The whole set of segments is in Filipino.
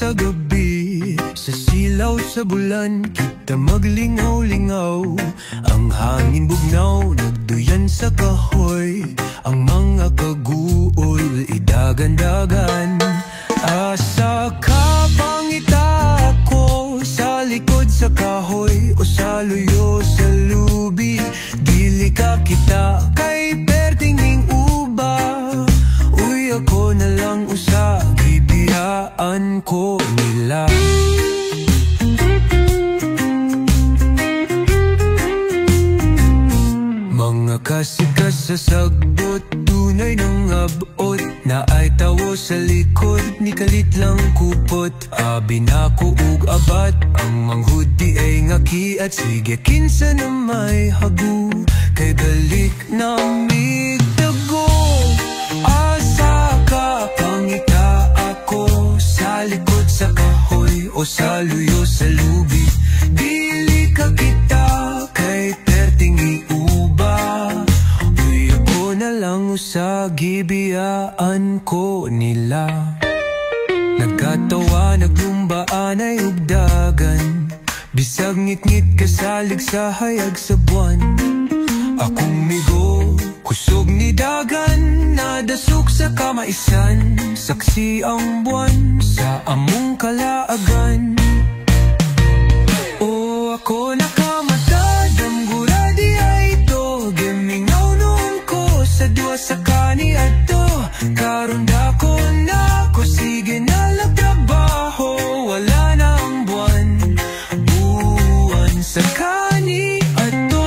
Sa gabi, sa silaw sa bulan, kita maglingaw-lingaw. Ang hangin bugnaw, nagduyan sa kahoy. Ang mga kaguol, idagan-dagan. Asa ka pangita ako, sa likod sa kahoy o sa luyo sa lubi. Dili ka kita kay pertinging uba. Uy, ako na lang usa, gibiyaan ko nila. Mga kasikas sa sagbot, tunay ng abot. Na ay tawo sa likod, ni kalit lang kupot. Abi na ko ug abat, ang manghudi ay ngaki. At sige kinsa na may hagu, kay balik na migdago. Asa ka pangita ako, sa likod sa kahoy o sa luyo sa lubi. Dili ka kita kay pertingi uba. Uy, ako na lang usa, gibiyaan ko nila. Nagkatawa, naglumbaan ay ugdagan. Bisag ngit-ngit kasalig sa hayag sa buwan. Akong migo, kusog ni dagan, nadasok sa kamaisan. Saksi ang buwan sa among kalaagan. O ako nakamata, damgura di ay ito. Gimingaw noon ko sa duwa sa kani ato. Karon dako na ko, sige na lang trabaho. Wala na ang buwan, buwan sa kani ato.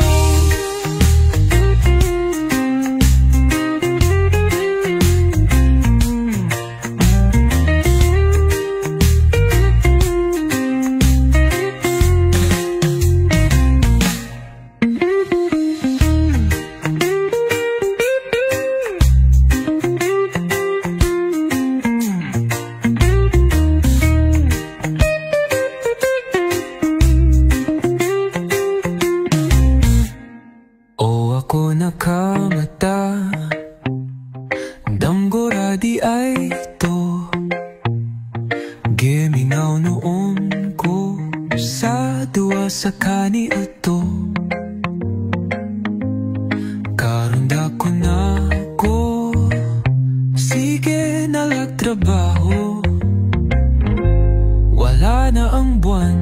Nakamata, damgura di ay ito. Giminaw noon ko sa duwa sa kani ato. Karon dako na ko, sige na lagtrabaho. Wala na ang buwan,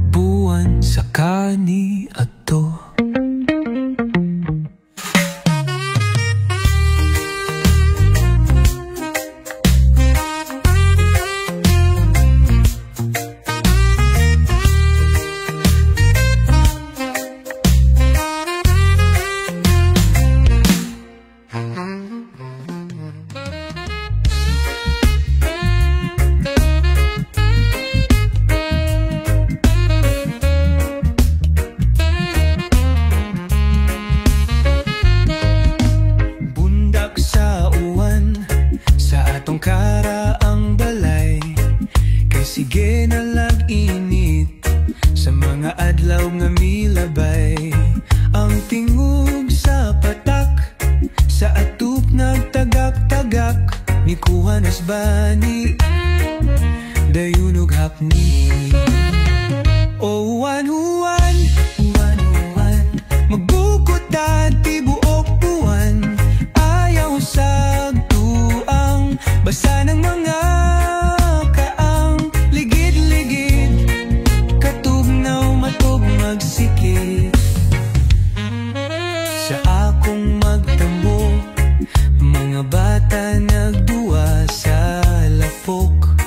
buwan sa kani ato. Sige na lag-init sa mga adlaw nga milabay. Ang tingog sa patak, sa atup nagtagak-tagak. Ni kuhanas bani, dayunog hapni. O huwan-huwan, huwan-huwan, magbukot dati buok buwan. Ayaw sagtuang, basa ng mga magsikip. Sa akong magtamo, mga bata nagduwa sa lapok.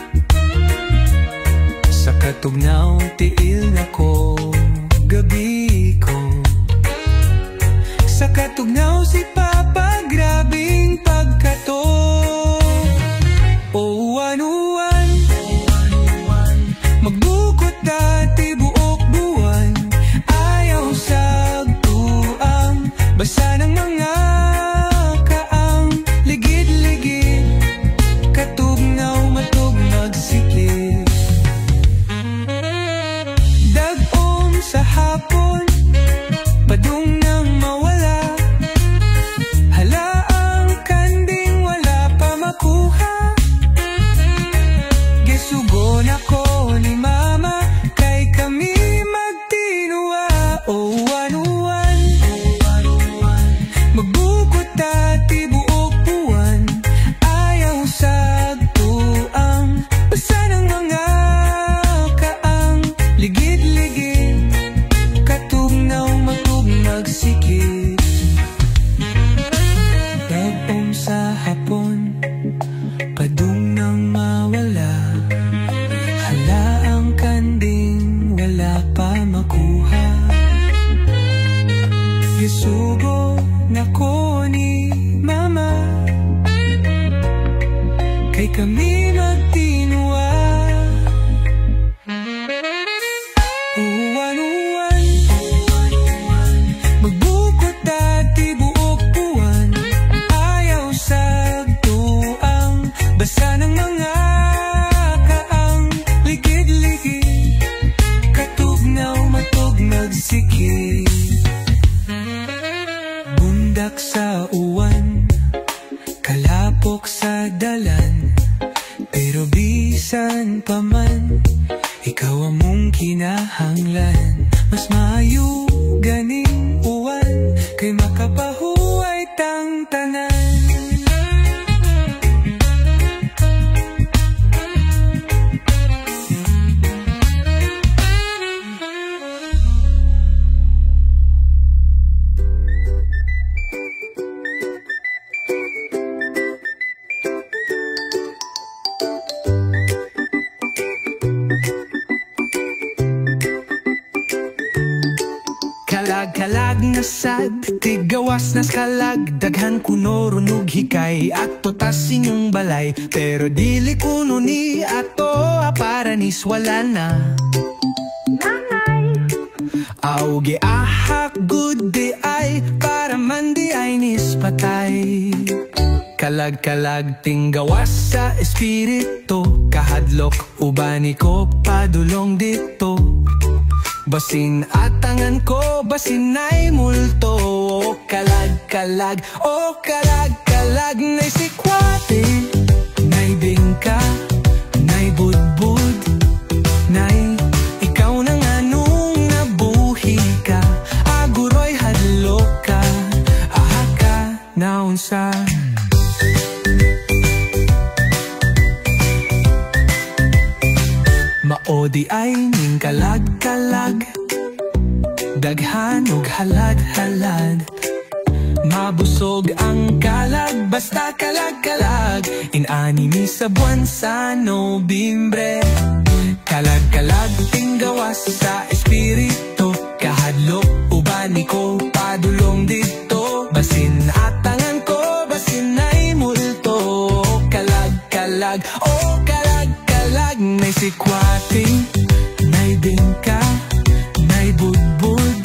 Sa katugnaw tiil na ko, gabi ko. Sa katugnaw si Papa, grabing pagkato. O huwan-huwan, magbukot dati buok buwan. Ayaw sagtuang, basa ng mga kaang ligid-ligid. hapon, padung nang mawala. Hala ang kanding wala pa makuha. Gisugon ako ni mama, kay kami magtinuwa. Oh, anuan, magbukot dati buok buwan. Ayaw sagtuang basa ng mga kaang ligid-ligid, katugnaw magtugmagsikid. Dagom sa hapon, padung nang mawala. Hala ang kanding wala pa makuha. Gisugo nako ni mama, kay kami magtinuwa. Uwan-uwan, magbukot dati buok buwan. Ayaw sagtuang basa ng mga kaang ligid-ligid, katugnaw matugmagsikid. Bundak sa uwan, kalapok sa dalan. Pero bisan pa man, ikaw among kinahanglan. Mas maayo ganing uwan, kay makapahuway tang tanan. Kalag-kalag na sad, tigawas na skalag. Daghan kuno runog hikay, ato tas inyong balay. Pero dili kuno ni ato, para nis wala na. Nanay auge ahak good di ay, para man di ay nis patay. Kalag-kalag tinggawas sa espiritu, kahadlok ubani ko padulong dito. Basin atangan ko, basin ay multo. O kalag-kalag, o kalag-kalag, na'y sikwate, na'y bingka, na'y budbud, na'y ikaw na nga nung nabuhi ka. Aguroy hadlok ka, ahaka naunsa. Maodi ay ning kalag-kalag, daghan ug halad-halad. Mabusog ang kalag, basta kalag-kalag. Inanimi sa buwan sa Nobyembre. Kalag-kalag tinggawas sa espiritu, kahadlok ubani ko padulong dito. Basin atangan ko, basin ay multo. Kalag-kalag, oh kalag-kalag, may sikwate, may bingka, may budbud,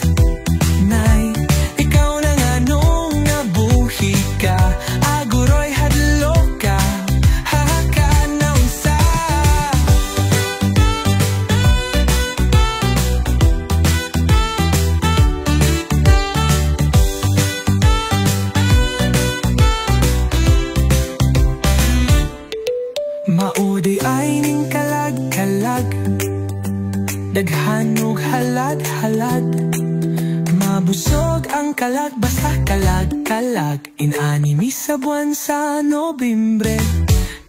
may ikaw na nga nung nabuhi ka. Aguroy hadlok ka, hahaka na unsa. Maudi ay ning kalag-kalag, daghan ug halad-halad. Mabusog ang kalag, basta kalag-kalag. Inanimi sa buwan sa Nobyembre.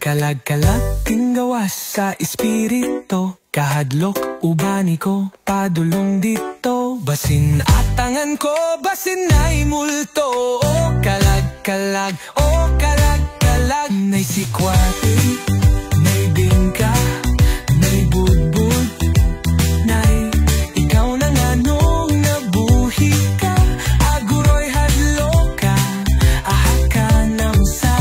Kalag-kalag tinggawas sa espiritu, kahadlok ubani ko padulong dito. Basin atangan ko, basin ay multo. O kalag-kalag, o kalag-kalag, na'y sikwate, na'y bingka, na'y budbud, na'y ikaw na nga nung nabuhi ka. Aguroy hadlok ka, ahaka na unsa.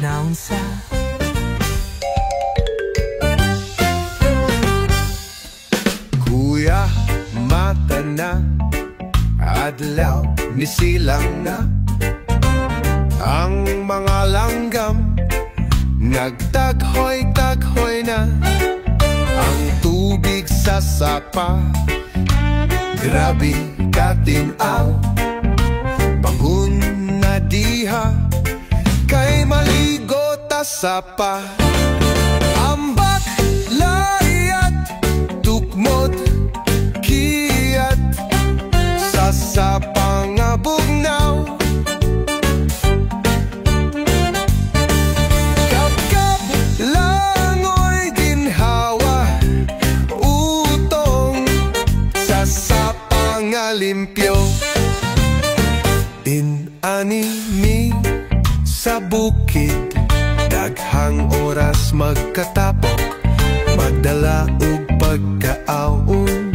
Naunsa nisilang na ang mga langgam, nagtaghoy-taghoy na ang tubig sa sapa. Grabe katinaw, bangon na diha, kay maligo ta sapa. Ambak, layat, tukmod, kiyat, sa sapa nga bugnaw. Kapkap, langoy, ginhawa, utong, sa sapa nga limpyo. Inanimi sa bukid, daghang oras magkatapok, magdala og pagkaon,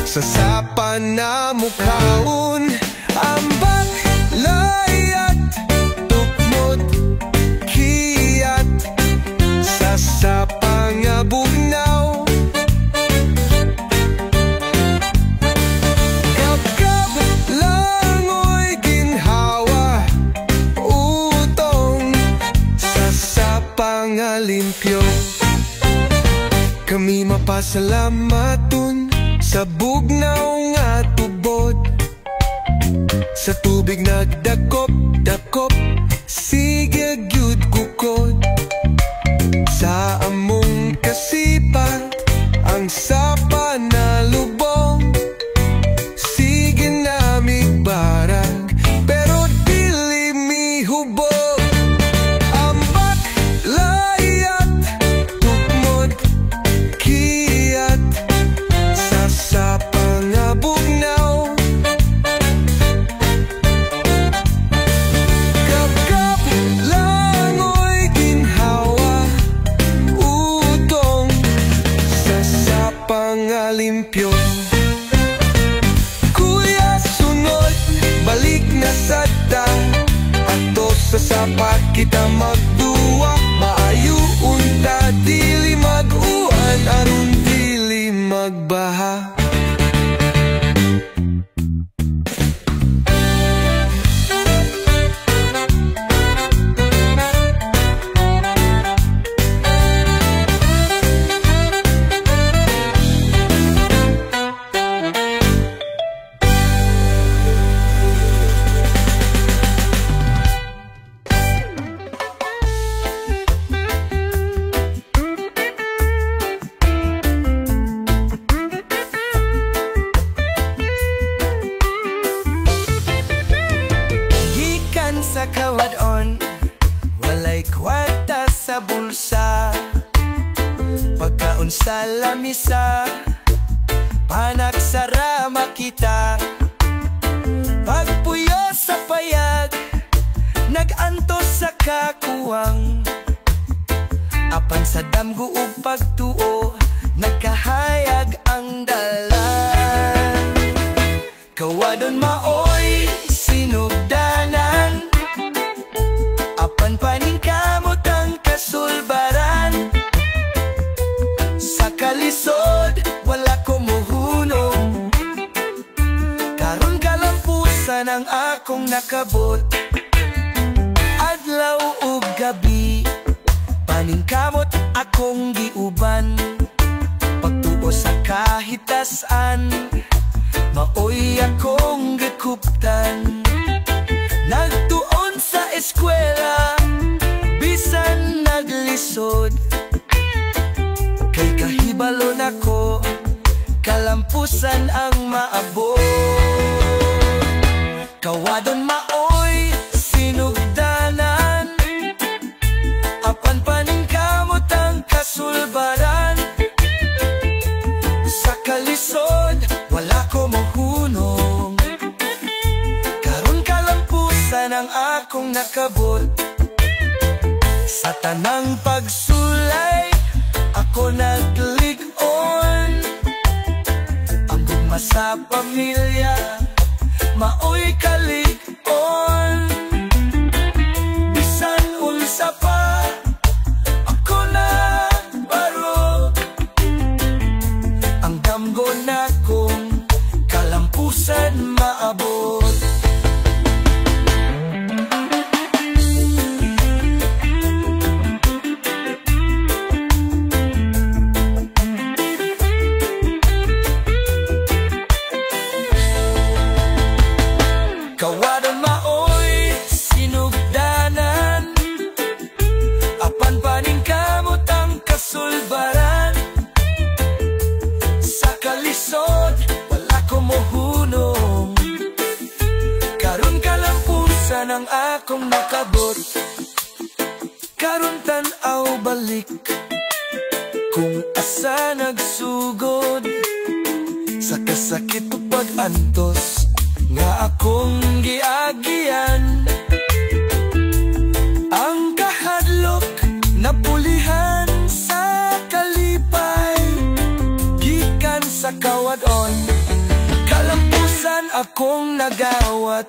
sa sapa na mukhaon. Ambak, layat, tukmod, kiyat, sa sapa nga bugnaw. Kapkap, langoy, ginhawa, utong, sa sapa nga limpyo. Kami mapasalamaton sa bugnaw nga tubod, sa tubig nagdakop-dakop, sige gyud kukod. Sa among kasipa ang sapa na lubong, sige na migbarag, pero dili mi hubog. Ambak, layat, tukmod, kiyat, sa sapa nga bugnaw. Kapkap, langoy, ginhawa, utong, sa sapa nga limpyo. Kuya, sunod, balik na sa ta, ato sa sapa kita magduwa. Maayo unta, dili mag-uwan, aron dili magbaha. Gikan sa kawadon, walay kwarta sa bulsa, pagkaon sa lamisa, panagsara makita. Pagpuyo sa payag, nagantos sa kakuwang, apan sa damgo ug pagtuo, nagkahayag ang dalan. Kawadon maoy sinugdanan, apan paningkamot ang kasulbaran. Sa kalisod wala kumuhunong, karon kalampusan ang akong nakabot. Adlaw ug gabi, paningkamot akong giuban. Pagtuo sa kahitasan, maoy akong gikuptan. Nagtuon sa eskwela, bisan naglisod, kay kahibalon ako, kalampusan ang maabot. Kawadon maoy sinugdanan, apan paningkamot ang kasulbaran. Sa kalisod wala ko mohunong, karon kalampusan ang akong nakabot. Sa tanang pagsulay ako naglig-on, ang gugma sa pamilya maoy kalig-on. Bisan unsa pa ako na baro, ang damgo na kong kalampusan maabot. ang akong nakabot. Karon tan-aw balik kung asa nagsugod sa kasakit o pag-antos nga akong giagian. Ang kahadlok napulihan sa kalipay gikan sa kawadon, kalampusan akong nagawat.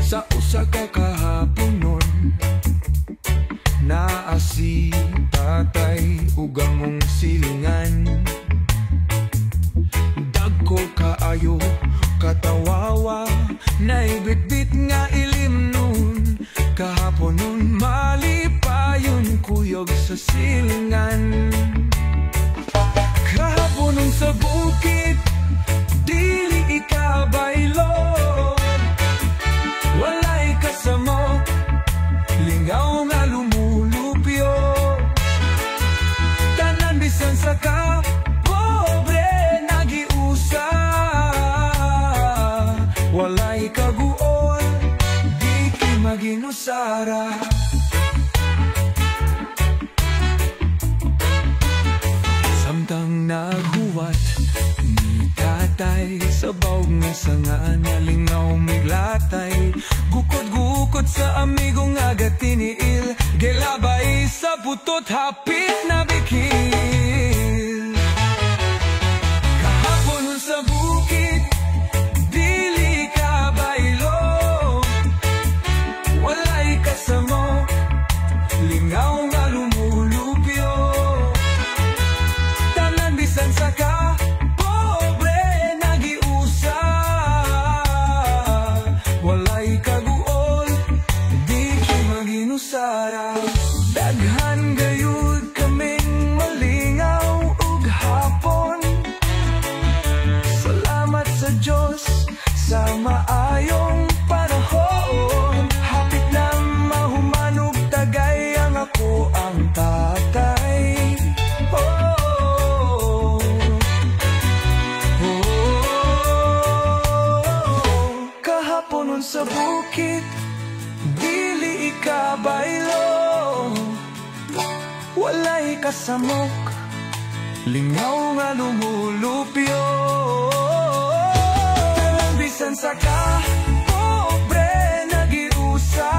Sa usa ka kahapon nun, naa si tatay ug among silingan. Dagko kaayo katawawa, naibitbit nga ilim nun. Kahapon nun malipayon kuyog sa silingan. Kahapon nun sa bukid, dili ikabaylo. Walay kasamo, lingaw nga lumulupyo. Tanan bisan sa ka, pobre nagiusa. Walay kaguol, di ki maginusara. Samtang naghuwat ni tatay sa bawg nga sanga, nalingaw miglatay. Gukod-gukod sa amigo nga gatiniil, gelabay sa butot hapit na bikil. Kahapon sa bukid, dili ka baylo. Walay kasamo, lingaw nga lumulupyo. Tanan bisan sa ka, pobre nagiusa. Walay kaguol, di ki maginusara. Daghan gayud kaming malingaw ug hapon. Salamat sa Diyos sa maayong panahon. Hapit na mahumanog tagay ang ako ang tatay. Kahapon sa bukid, dili ikabaylo. Walay kasamok, lingaw nga lumulupyo. Bisan sa ka, pobre nagiusa.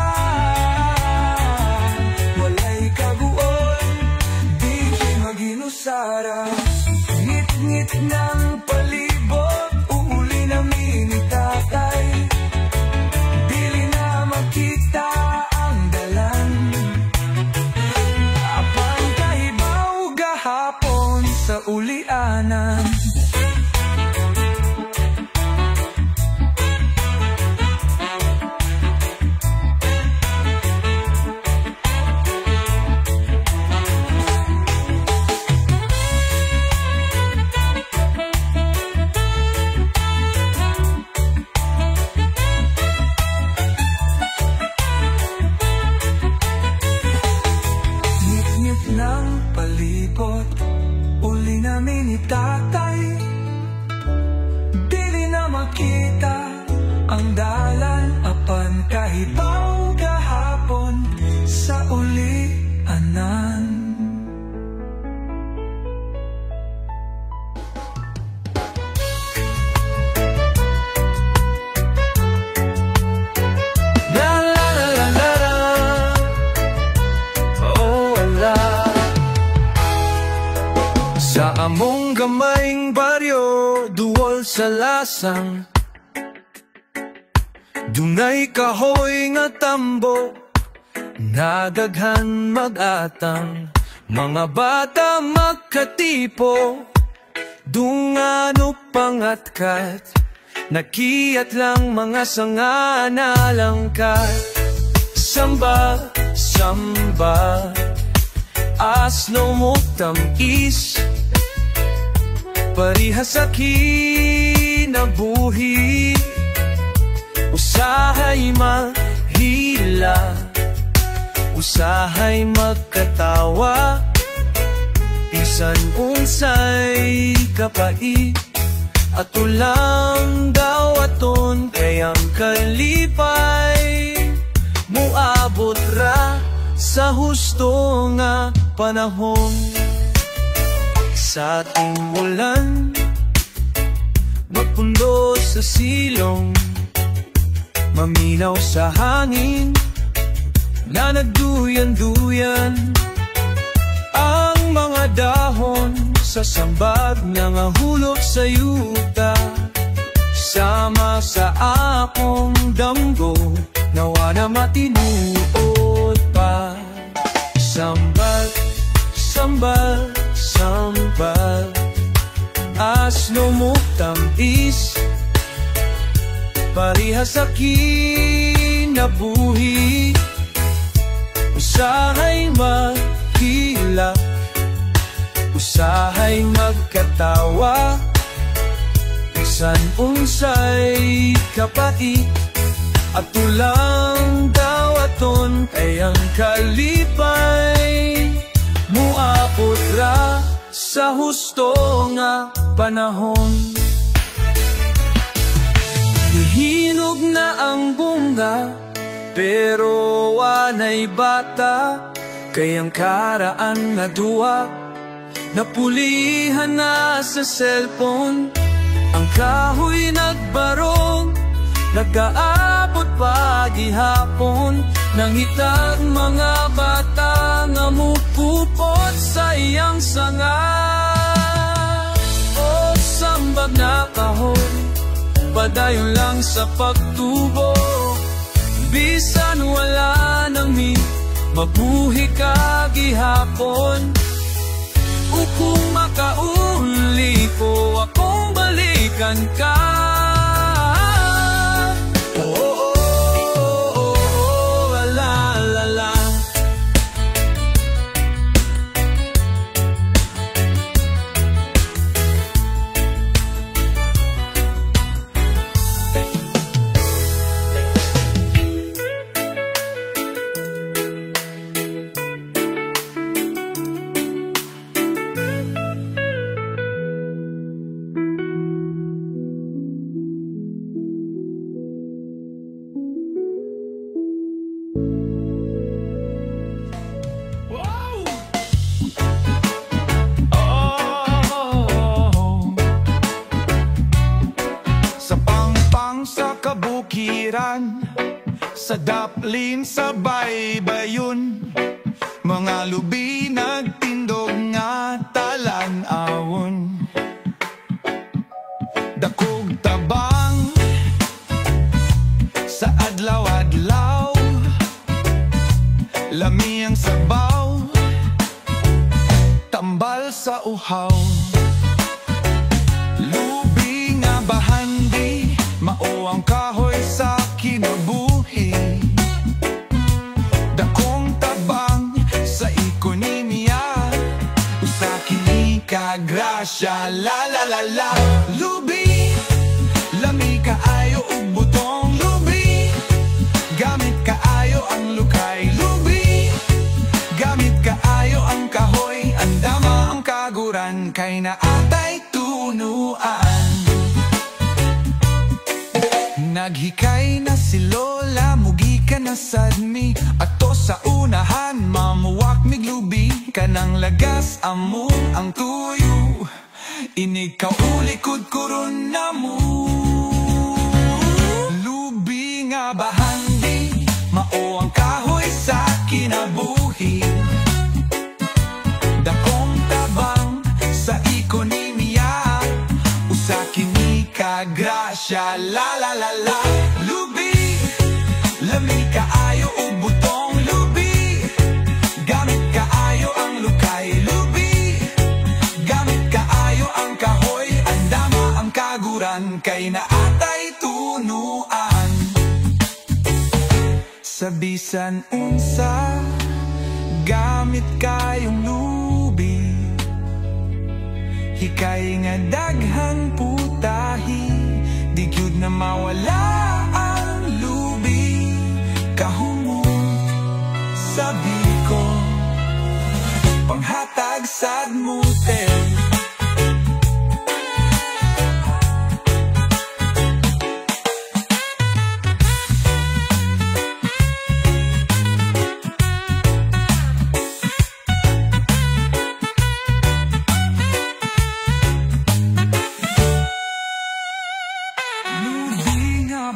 Walay kaguol, di ki maginusara. Ngit-ngit ng palibot, uli na mini tatay. Dili na makita ang dalan. Apang kahibaw gahapon sa ulianan. sa lasang. Dunay kahoy nga tambo, nagaghan mag-atang. Mga bata magkatipo, dungano pangatkat. Nakiyat lang mga sanga nalangkat. Samba, samba, asno mo tamis, parihas sa kinabuhi. Usahay mahila, usahay magkatawa, bisan unsay kapait. Ato lang daw aton kayang kalipay, muabot ra sa husto nga panahon. Sa ating ulan, magpundo sa silong, maminaw sa hangin na nagduyan-duyan. Ang mga dahon sa sambag nangahulog sa yuta, sama sa akong damgo, nawa na matinuod pa. Sambag, sambag, sambag, asno mo tamis, parihas sa kinabuhi. Usahay mahila, usahay magkatawa, bisan unsay kapait. Ato lang daw aton kayang kalipay, muabot ra sa husto nga panahon. Hinog na ang bunga, pero wanay bata, kayang karaan na duwa, napulihan na sa cellphone. Ang kahoy nagbarong, nagaabot pa gihapon. Nangitag mga bata nga mupupot sa iyang sanga. O sambag na kahon, padayon lang sa pagtubo, bisan wala nang mabuhi ka gihapon. O kung makauli ko, akong balikan ka. Sa daplin sa baybayon, mga lubi nagtindog nga talan-awon. Dakog tabang sa adlaw-adlaw, lami ang sabaw, tambal sa uhaw. Lubi nga bahandi, mao ang kahoy sa kinabuhi. Dakong tabang sa ekonomiya, usa kini ka grasya. La la la la. Lubi, lami kaayo ug butong. Lubi, gamit kaayo ang lukay. Lubi, gamit kaayo ang kahoy. Andama ang kaguran kay naatay tunuan. Naghikay na si Lola, mugi ka na sadmi. Ato sa unahan, mamuwak miglubi. Kanang lagas among ang tuyo, inig kaulikod kuron na mo. Lubi nga bahandi, mao ang kahoy sa kinabuhi. Dakong tabang sa ekonomiya, usa kini ka grasya, la la la la. Lubi, lami kaayo o butong lubi. Gamit kaayo ang lukay, lubi. Gamit kaayo ang kahoy, andama ang kaguran, kay naatay tunuan. Sa bisan unsa, gamit kayong lubi. Hikay nga daghang putahi, di gyud na mawala ang lubi. Kahumong sabi ko, panghatag sad mutel.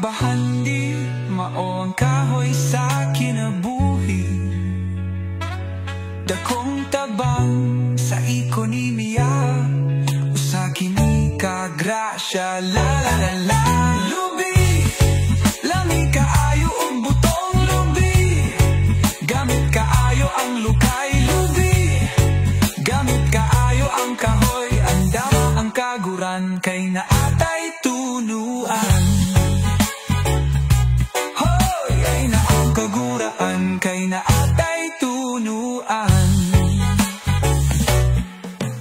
Bahandi, mao ang kahoy sa kinabuhi. Dakong tabang sa ekonomiya, usa kini ka grasya, la la la la. Lubi, lami kaayo og butong lubi. Gamit kaayo ang lukay, lubi. Gamit kaayo ang kahoy, andama ang kaguran, kay naatay tunuan. Kaguraan, kay naatay tunuan.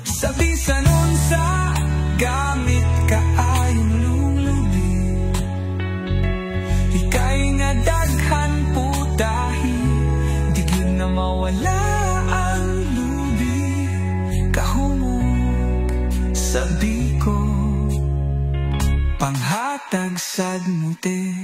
Sa bisan unsa, gamit kaayong lulubi. Hikay nga daghan putahi, di gyud na mawala ang lubi. Kahumog sabi ko, panghatag sad mute.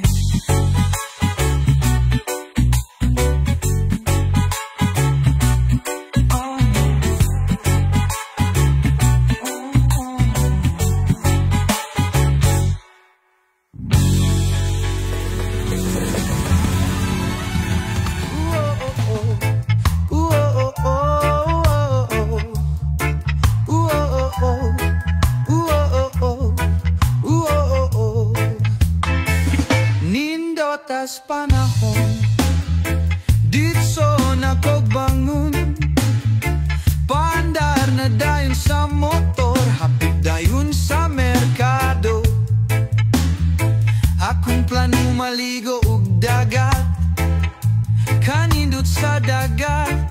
Nindotas panahon, ditso na kogbangon. Paandar na dayon sa motor, hapit dayon sa merkado. Akong plano maligo og dagat, kanindot sa dagat.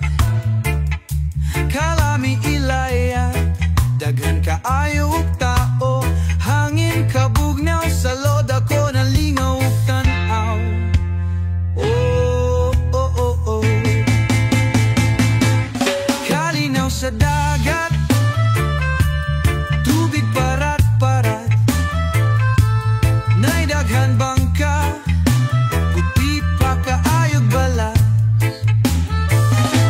Kalami ilaya, daghan kaayo og tao. Hangin kabugnaw sa loda ko, nalingaw og tanaw. Oh, oh, oh, oh. Kalinaw sa dagat, tubig parat-parat. Nay daghan bangka, buti pa kaayog balat.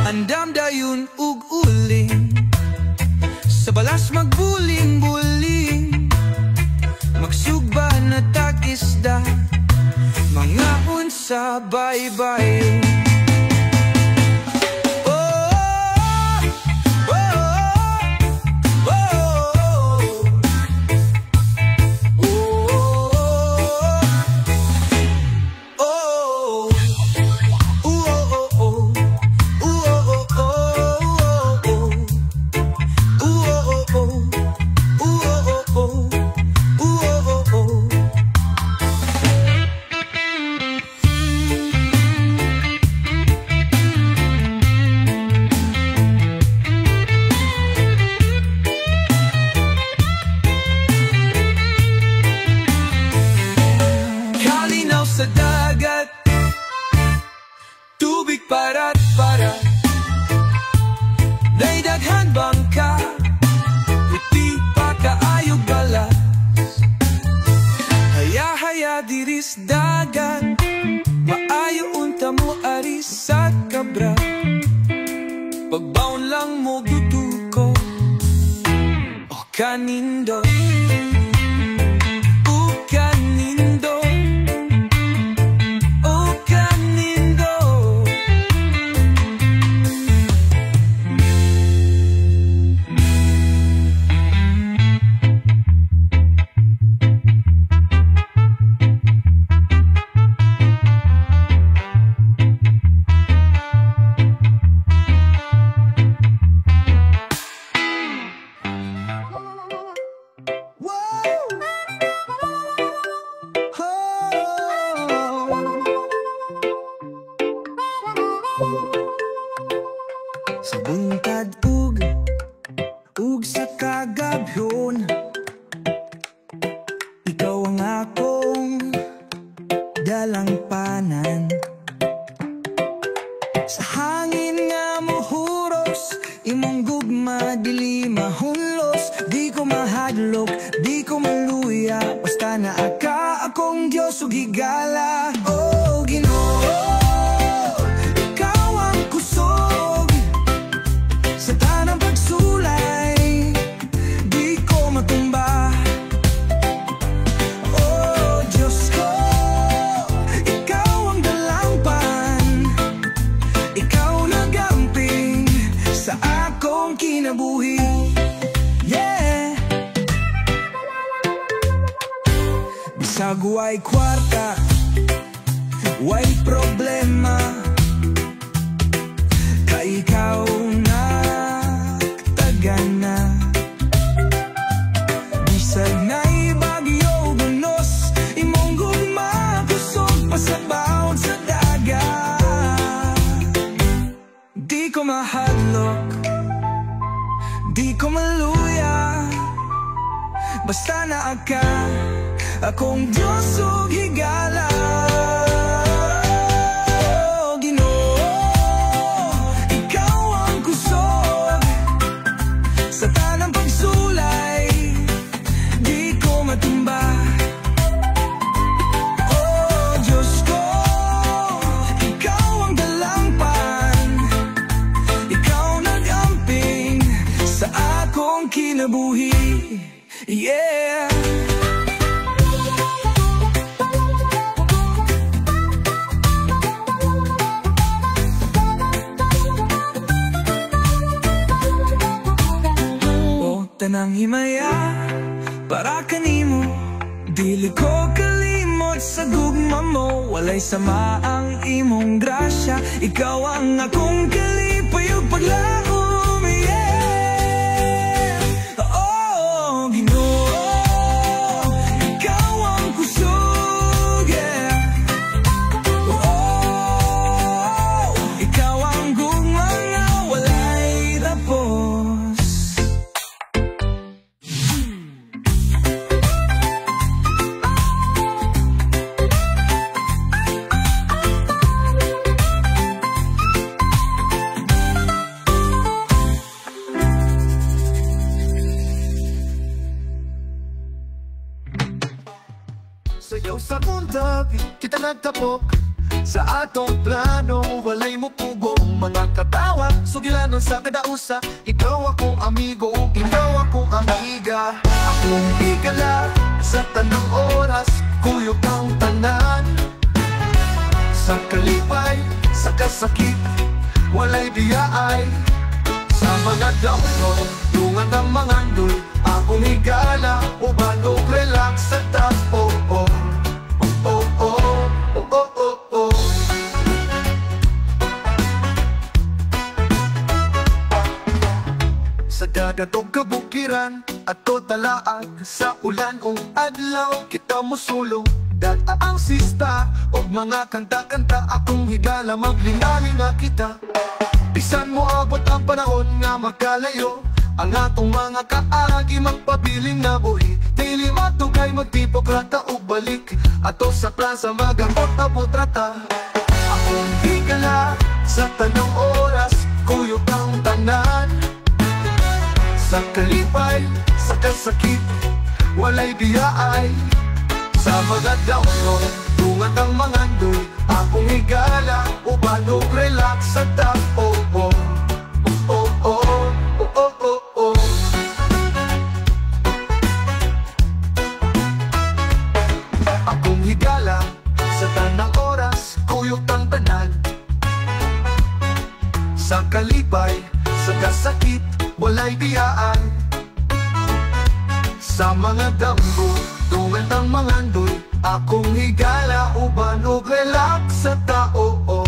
Andam dayon ug uling, sa balas magbuling-buling. Magsugba na tag-isda, mga unsa bye-bye. Sa dagat, tubig parat-parat. Day daghan bangka, buti pa kaayog balas. Haya-haya diris dagat, maayo unta mo aris sa kabra. Pagbaon lang mo duduko o kanindo. Sa buntad ug sa kagabyon, ikaw ang akong dalangpanan. Sa hangin nga mohuros, imong gugma dili mahunlos. Di ko mahadlok, di ko maluya, basta naa ka akong Diyos ug higala. Oh Ginoo, ikaw ang kusog sa tanang pagsulay, di ko matumba. Oh Diyos ko, ikaw ang dalangpan, ikaw nagamping sa akong kinabuhi. Yeah. Bisag way kwarta, way problema, ka ikaw nagtagana. Bisag na'y bagyo bunos, imong gugma kusog pa sa bawod sa dagat. Di ko mahadlok, di ko maluya, basta naa ka akong Diyos ug higala. Oh Ginoo, ikaw ang kusog sa tanang pagsulay, di ko matumba. Oh Diyos ko, ikaw ang dalangpan, ikaw nag-amping sa akong kinabuhi. Yeah. Tanang himaya para kanimo, dili ko kalimot sa gugma mo. Walay sama ang imong grasya, ikaw ang akong kalipay ug paglaom. Yeah. Oh Ginoo, ikaw ang kusog. Yeah. Oh, ikaw ang gugma nga walay tapos. Sayaw sa buntag, kita nagtapok sa atong plano, walay mo pugong mga katawa. Sugilanon sa kadausa, ikaw akong amigo, ikaw akong amiga. Akong higala sa tanang oras, kuyog ang tanan. Sa kalipay, sa kasakit, walay diyaay. Sa mga download, lungan ng mga ndoy, akong higala, uban o relax sa tapo. Oh, oh, oh, oh, oh, oh, oh. Sa dagat o kabukiran, ato talaag sa ulan o adlaw, kita mo sulong data ang sista o mga kanta-kanta, akong higala maglingaling nga kita. Bisan mo abot ang panahon nga magkalayo, ang atong mga kaagi magpabiling na buhi. Dili matugay magtipok rata o balik, ato sa plaza magamot na potrata. Akong higala sa tanong oras, kuyog ang tanan. Sa kalipay, sa kasakit, walay biyaay. Sa mga download, tungan ng mga ndoy, akong higala, uban o relax sa tapo. Oh, oh, oh, oh, oh, oh, oh. Akong higala sa tanang oras, kuyog ang tanan. Sa kalipay, sa kasakit, walay biyaan. Sa mga damgo, tungan ng mga ndoy, akong higala, uban o relax sa tao. Oh,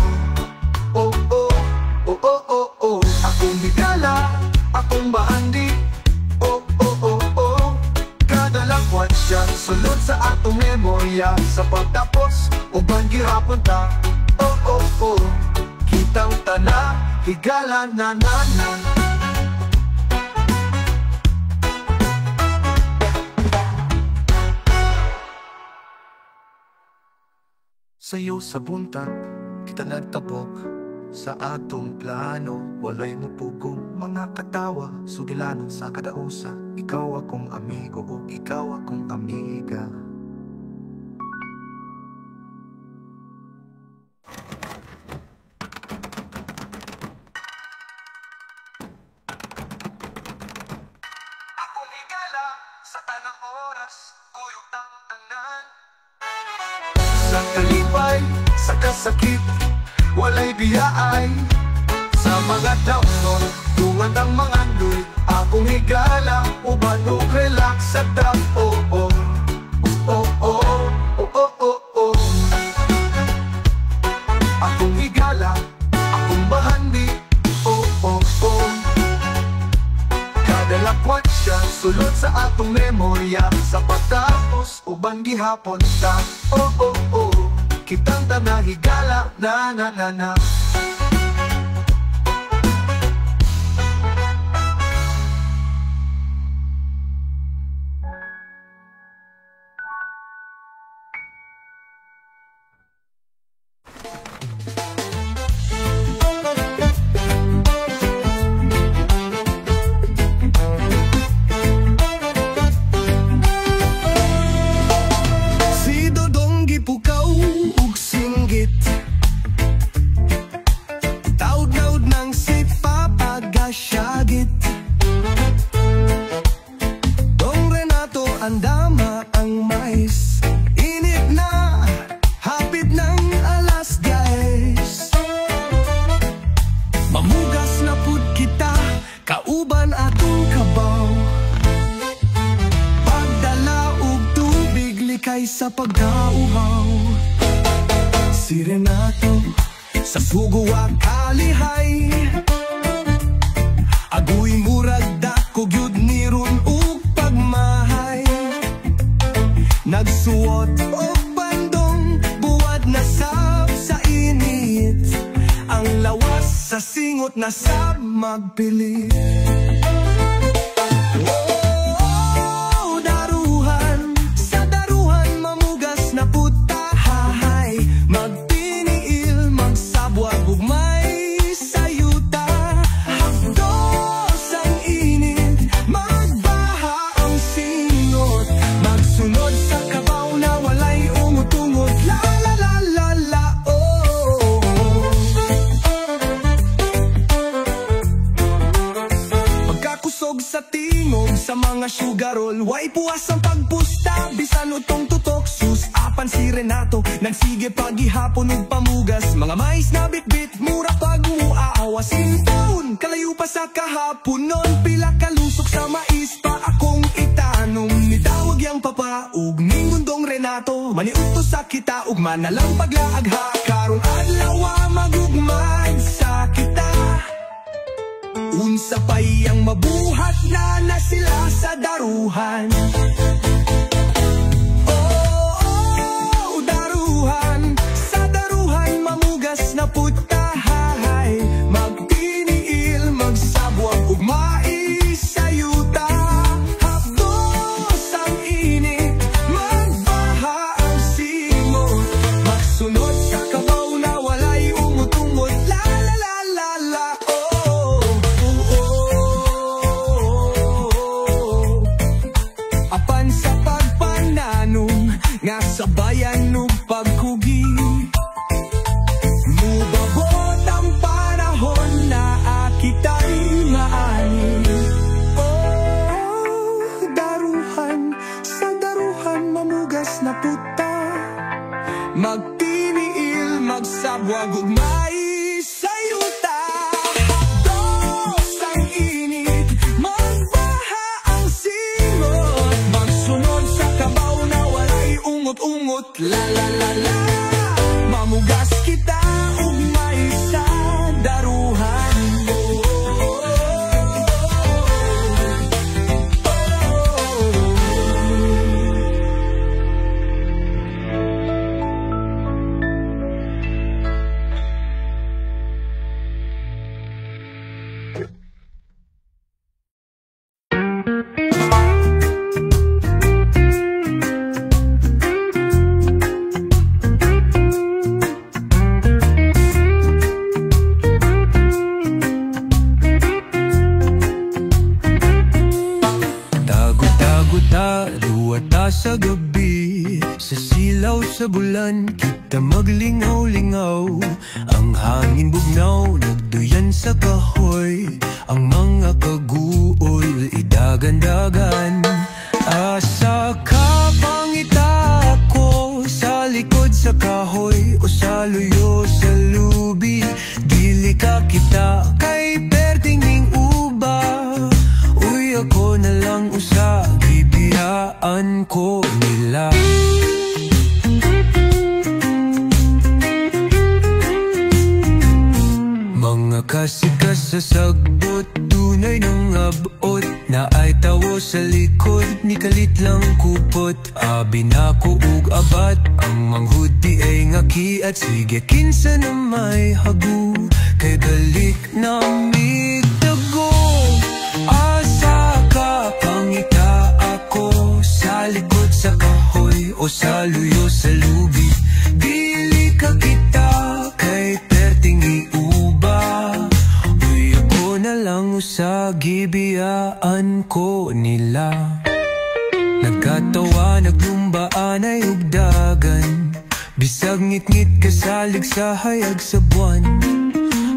oh, oh, oh, oh, oh, oh. Akong higala, akong bahandi. Oh, oh, oh, oh. Kada lagwat siya, sulod sa atong memorya. Sa pagtapos, uban girapon ta. Oh, oh, oh. Kitang higala na na. Sayo sa buntag, kita nagtabok sa atong plano. Walay mupugong mga katawa, sugilanon sa kadausa. Ikaw akong amigo o ikaw akong amiga. Akong higala sa tanang oras, kuyog ng tanan. Sa kalipay, sa kasakit, walay biyaay. Sa mga download, tungad ang mga nuy. Akong higala, uban o relax sa tap. Oh oh, oh oh, oh oh oh oh. Akong higala, akong bahandi. Oh oh oh. Kada lakwat siya, sulod sa atong memorya. Sa patapos, uban gihapon ta. Oh oh oh. Kitang tanahigala na na na na. Andama ang mais, init na, hapit ng alas 10. Mamugas na pud kita, kauban atong kabaw. Pagdala og tubig, likay sa pagkauhaw. Si Renato, sa suguwa kalihay. Aguy murag dako gyud ni ron ug pagmahay. Nagsuot o bandong, buwad na sab sa init. Ang lawas sa singot na sab magpilit. Oh, daruhan, sa daruhan mamugas na putahay. Magpiniil, magsabwag ug may sayuta. Hapdos ang init, magbaha ang singot. Magsunod sa kabaw na walay ungot-ungot. La la la la la oh. Pagkakusog sa tingog sa mga sugarol, way puwas ang pagpusta, bisan utong tutok. Sus apan si Renato, nagsige pagihapon ug pamugas. Mga mais na bitbit, mura pag muaawa. Sintaon, kalayo pa sa kahapon nun. Pila kalusok sa mais pa akong itanong. Nitawag yang papa ug ningundong Renato, maniutos sa kita ug manalang paglaag ha. Karong adlaw magugmad sa kita. Unsa pay ang mabuhat na sila sa daruhan. Oh, daruhan, sa daruhan mamugas na putahay. Magpiniil, magsabwag ug maisayuta. Hapdos ang init, magbaha ang singot. Magsunod sa kabaw na walay ungot-ungot. La la la la la oh, oh, oh. Apan sa pagpananong nga sabayan ug pagkugi, mubabot ang panahon na akitay nga ani. Oh, daruhan, sa daruhan mamugas na puta. Magpiniil, magsabwag ug maisayuta. Hapdos ang init, magbaha ang singot. Magsunod sa kabaw na walay ungot-ungot. La la la la, mamugas kita ug mais sa daruhan. sa bulan, kita maglingaw-lingaw. Ang hangin bugnaw, nagduyan sa kahoy. Ang mga kaguol, idagan-dagan. Asa ka pangita ako, sa likod sa kahoy o sa luyo sa lubi. Dili ka kita kay pertinging uba. Uy, ako na lang usa, bibiyaan ko nila. Mga kasikas sa sagbot, tunay ng abot. Na ay tawo sa likod, ni kalit lang kupot. Abi na ko ug abat, ang manghudi ay ngaki. At sige kinsa na may hagu, kay balik na migdago. Asa ka pangita ako, sa likod sa kahoy o sa luyo sa lubi. Dili ka kita kay pertingi uba. Uy, ako na lang usa, gibiyaan ko nila. Nagkatawa, naglumbaan ay ugdagan. Bisag ngit-ngit kasalig sa hayag sa buwan.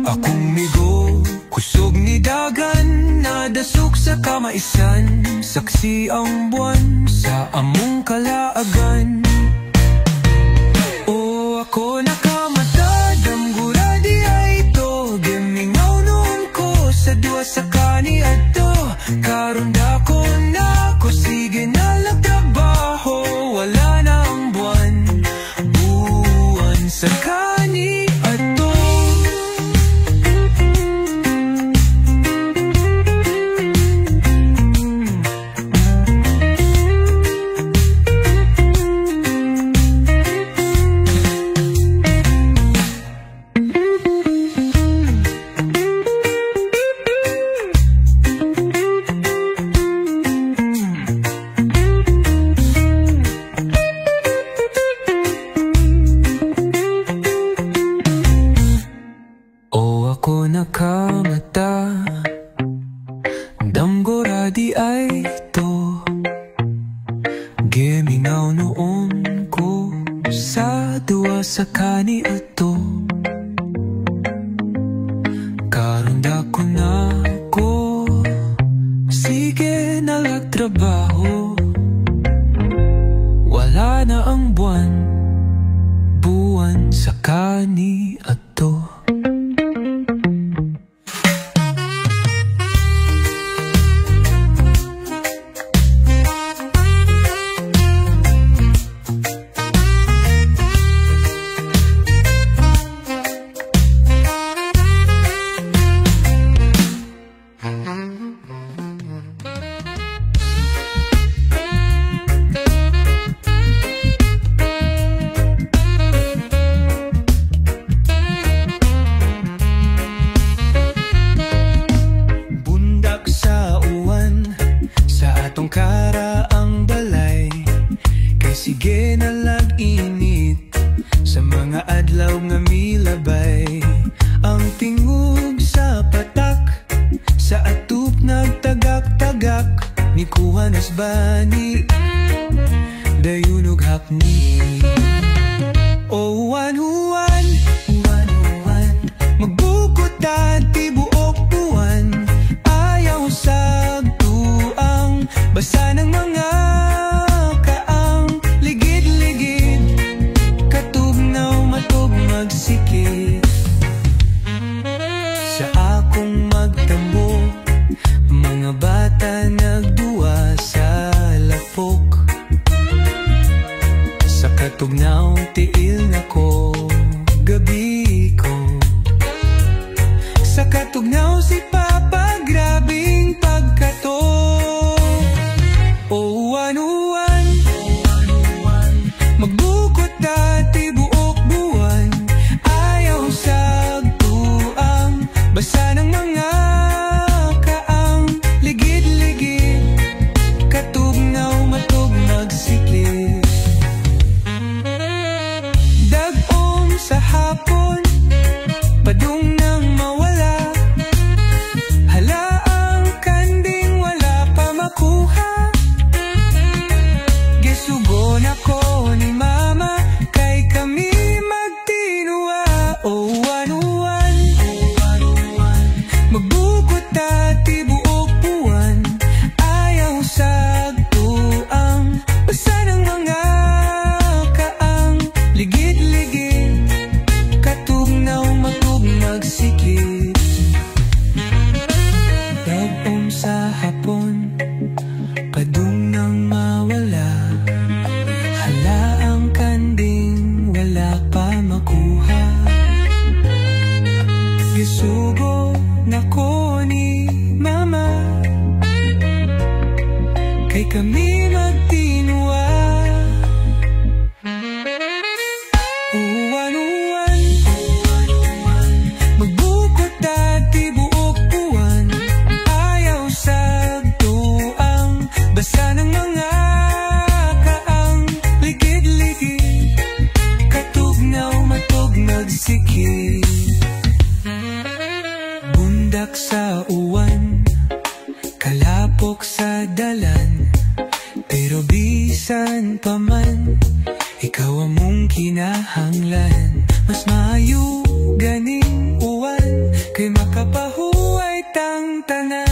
Akong migo, kusog ni dagan, nadasok sa kamaisan. Saksi ang buwan sa among kalaagan. O ako nakamata, damgura di ay ito. Gimingaw noon ko sa duwa sa kani ato. Karon dako na ko, sige na lang trabaho. Wala na ang buwan, buwan sa kani ato. Ako nakamata, damgora di ay ito. Gimingaw noon ko sa duwa sa kani ato. Karon dako na ko, sige na lang trabaho. Wala na ang buwan, buwan sa kani ato. Sige na lang init sa mga adlaw nga milabay. Ang tingog sa patak, sa atup nagtagak-tagak. Ni kuhanas bani, dayunog hapni. O huwan, magbukot dati buok buwan. Ayaw sagtuang, basa ng mga magsikip. Sa akong magtambo, mga bata nagduwa sa lapok. Sa katugnaw tiil na ko, gabi ko. Sa katugnaw si Papa, grabing pagkato. O uwan-uwan, magbukot dati buok buwan. Sagtuang, basa ng mga kaang ligid-ligid. Katugnaw matug magsiklit. Dag-om sa hapon, padung nang mawala. Hala ang kanding, wala pa makuha. Gisugon ako ni Mama, nako ni mama, kay kami magtinua. Uwan-uwan, magbukot dati buok buwan, ayaw sagtuang basa ng mga kaang ligid-ligid, katugnaw matog nagsikid. Bundak sa uwan, kalapok sa dalan, pero bisan pa man, ikaw among kinahanglan. Mas maayo ganing uwan, kay makapahuay tang tanan.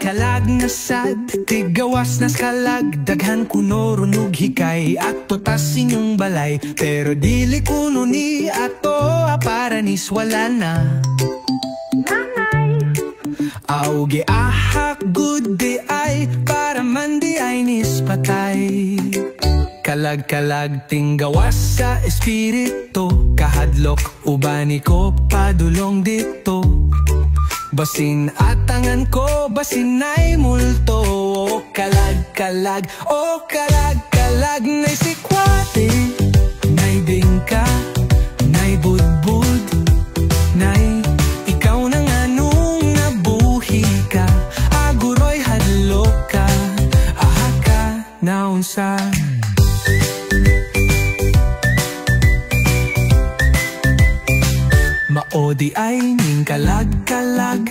Kalag na sad, tigawas na skalag, daghan kuno runog hikay, ato tas inyong balay, pero dili kuno ni ato aparanis wala na. Nanay auge ahak good di ay, para man di ay nis patay. Kalag-kalag tinggawas sa espiritu, kahadlok ubani ko padulong dito. Basin atangan ko, basin ay multo. O kalag-kalag, o kalag-kalag, nay sikwate, nay bingka, nay budbud, nay ikaw nang anong nabuhi ka, aguroy hadlok ka, ahaka naunsa. Maodi ay ning kalag-kalag,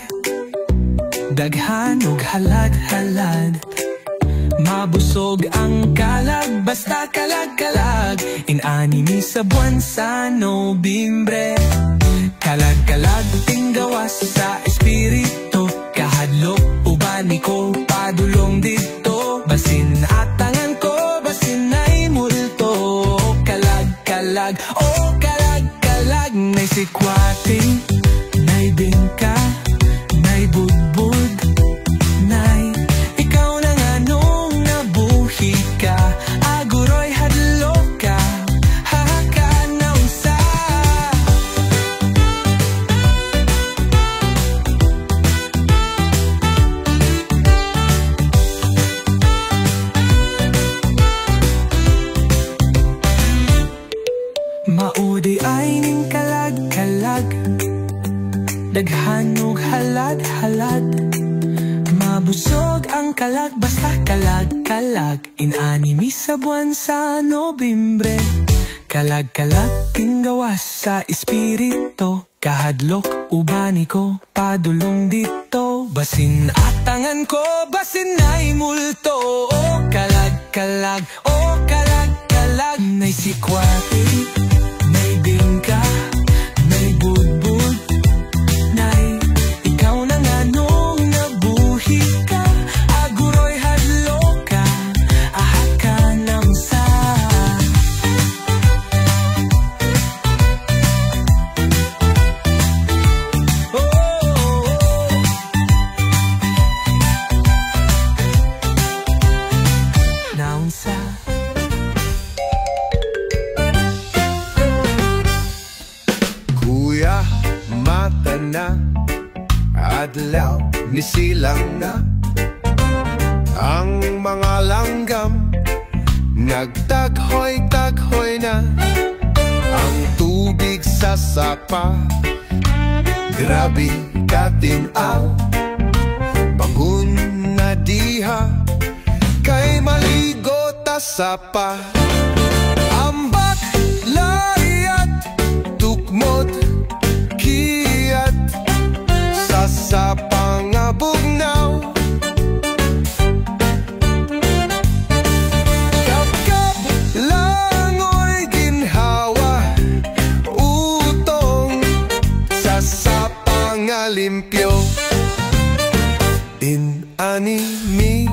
daghan og halad-halad, mabusog ang kalag, basta kalag-kalag, inanimi sa buwan sa Nobyembre. Kalag-kalag tinggawas sa espiritu, kahadlok ubani ko padulong dito. Basin atangan ko, basin ay multo. Kalag-kalag, oh kalag-kalag, nay sikwate, nay bingka, nay budbud, nay ikaw nang anong nabuhi ka, aguroy hadlok ka, hahaka na unsa. Maudi ay ning kalag-kalag, daghan og halad-halad, mabusog ang kalag, basta kalag-kalag, inanimi sa buwan sa Nobyembre. Kalag-kalag tinggawas sa espiritu, kahadlok ubani ko padulong dito. Basin atangan ko, basin ay multo. O kalag-kalag, o kalag-kalag, nay sikwate, nay bingka, nay budbud, nay ikaw nang anong nabuhi ka, aguroy hadlok ka, ahaka nang sa. Naunsa. Kuya, mata na, adlaw ni silang na, ang mga langgam nagtaghoy-taghoy na, ang tubig sa sapa, grabe katinaw, bangun na diha, kay maligo ta sapa, ambak layat, tukmot kiyat, sa sapa nga bugnaw, kapkap langoy ginhawa, utong sa sapa nga limpyo, inanimi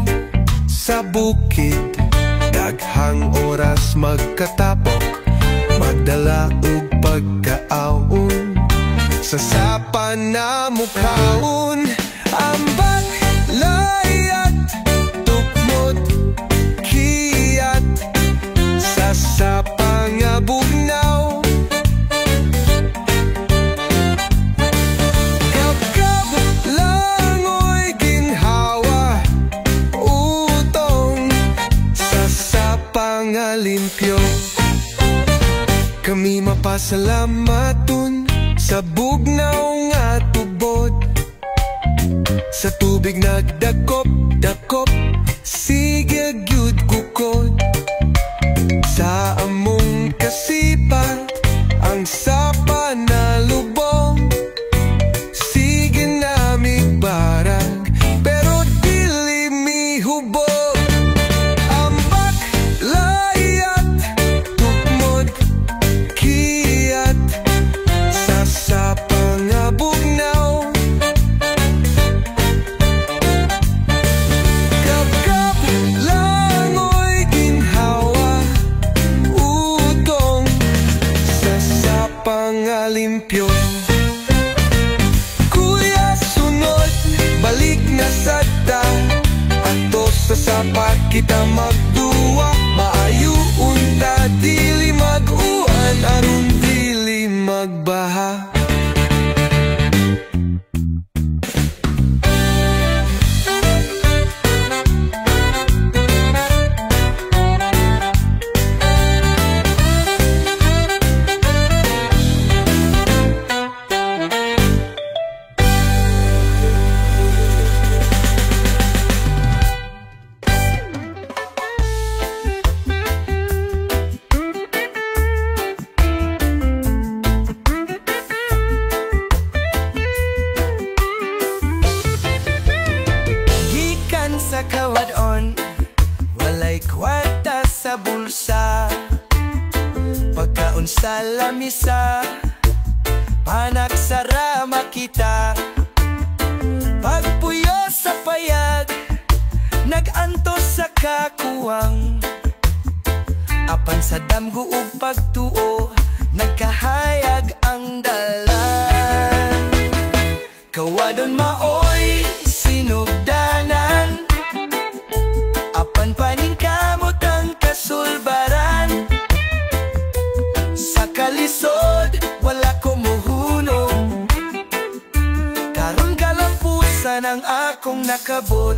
sa bukid, daghang oras magkatapok, magdala og pagkaaon sa sapa na mukhaon. Ambak, layat, tukmod, kiyat sa sapa nga bugnaw. Kapkap, langoy, ginhawa, utong sa sapa nga limpyo. Kami mapasalamaton sa bugnaw nga tubod, sa tubig nagdakop-dakop, sige gyud kukod. Sa among kasipa ang sapa na lubong, sige na migbarag pero dili mi hubog. Ambak, layat, tukmod, kiyat sa sapa nga bugnaw. Kapkap, langoy, ginhawa, utong sa sapa nga limpyo. Kuya, sunod, balik na sada, ato sa sapa kita magduwa. Maayo unta, dili mag-uan, aron dili magbaha. Sa kawadon, walay kwarta sa bulsa, pagkaon sa lamisa, panak sara makita. Pagpuyo sa payag, nagantos sa kakuwang, apan sa damgo ug pagtuo, nagkahayag ang dalan. Kawadon maoy sinugdanan, apan paningkamot ang kasulbaran. Sa kalisod, wala kumuhunong, karon kalampusan ang akong nakabot.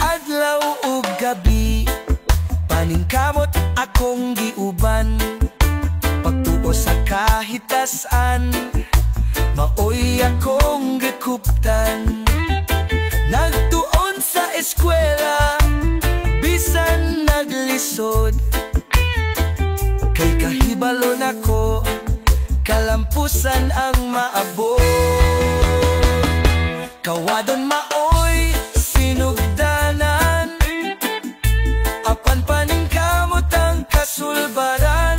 Adlaw ug gabi, paningkamot akong giuban. Pagtuo sa kahitasan, maoy akong gikuptan. Nagtuon sa eskwela, bisan naglisod, kay kahibalon ako, kalampusan ang maabot. Kawadon maoy sinugdanan, apan paningkamot ang kasulbaran.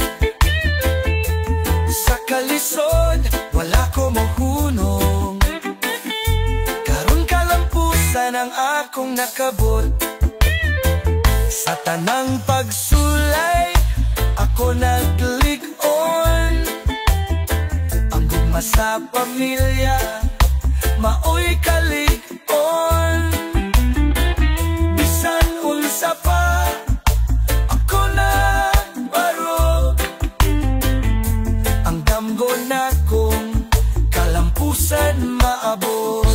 Sa kalisod, wala ko mohunong, karon kalampusan ang akong nakabot. Sa tanang pagsulay, ako naglig-on, ang gugma sa pamilya, maoy kalig-on. Bisan unsa pa, ako nagbaro, ang damgo na kong kalampusan maabot.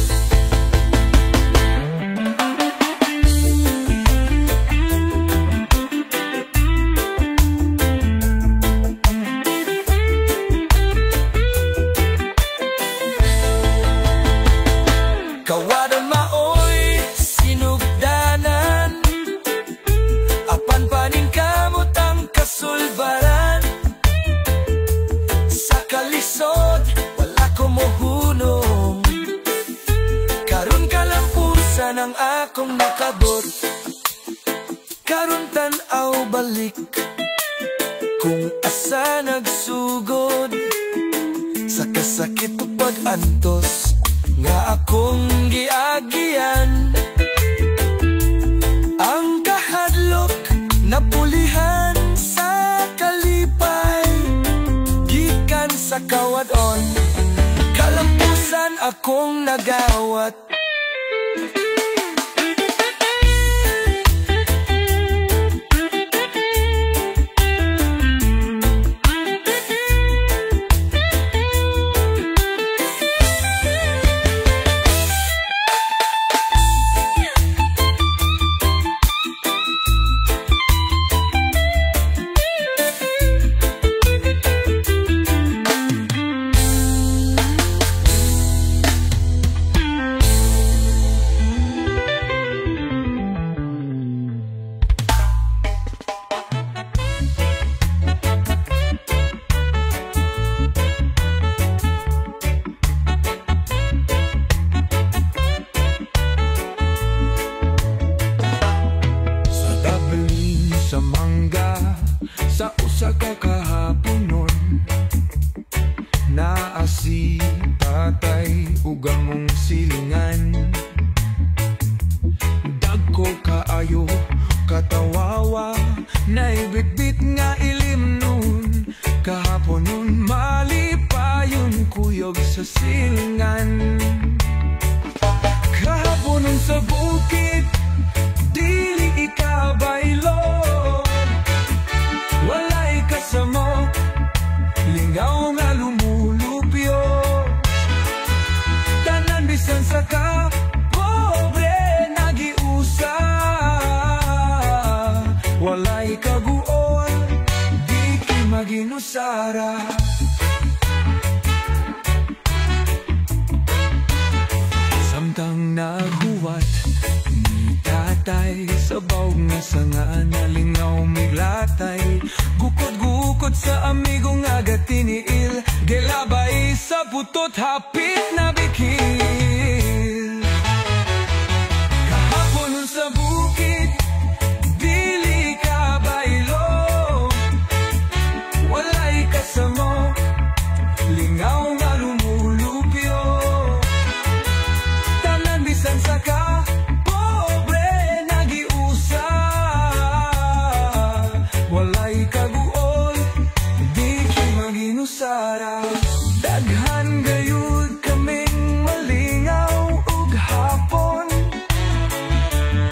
Kawadon maoy sinugdanan, apan paningkamot ang kasulbaran. Sa kalisod, wala ko mohunong, karon kalampusan ang akong nakabot. Karon tan-aw balik, kung asa nagsugod, sa kasakit ug pag-antos nga akong giagian. mong nagawat. Sa mangga, sa usa ka kahapon nun, naa si tatay ug among silingan. Dagko kaayo katawawa, naibitbit nga ilim nun. Kahapon nun malipayon kuyog sa silingan. Kahapon nun sa bukid, dili ikabaylo. Walay kasamo, lingaw nga lumulupyo. Tanan bisan sa ka, pobre nagiusa. Walay kaguol, di ki maginusara. Samtang naghuwat ni tatay, sabaw nga sanga nalingaw miglatay. Gukod-gukod sa amigo nga gatiniil, gelabay sa putot hapit na bikil. Kahapon nun sa bukid, dili ka baylo. Walay kasamo, lingaw nga lumulupyo. Tanan bisan sa ka, Sara, daghan gayud kaming malingaw ug hapon.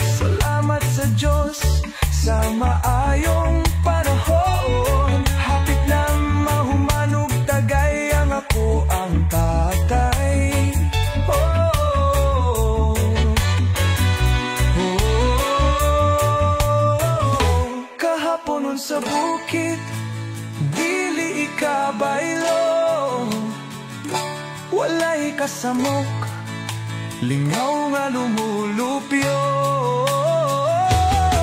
Salamat sa Diyos sa maayong panahon. Hapit na mahumanog tagay ang ako ang tatay. Kahapon nun sa bukid, dili ikabaylo. Walay kasamok, lingaw nga lumulupyo.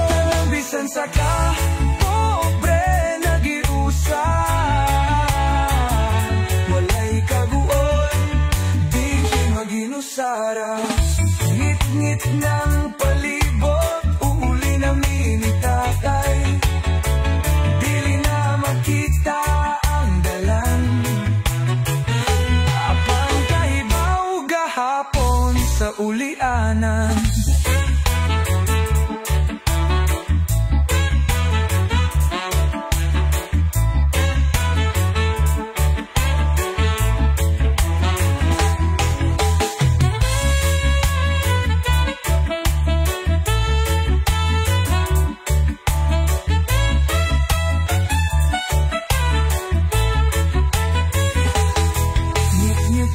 Tanang bisan sa ka, pobre nagiusa. Walay kaguol, di ki maginusara. Ngit-ngit ng palibot, uuli na minitatay. Dili na makita ang dalan, apang kahibaw gahapon sa ulianan.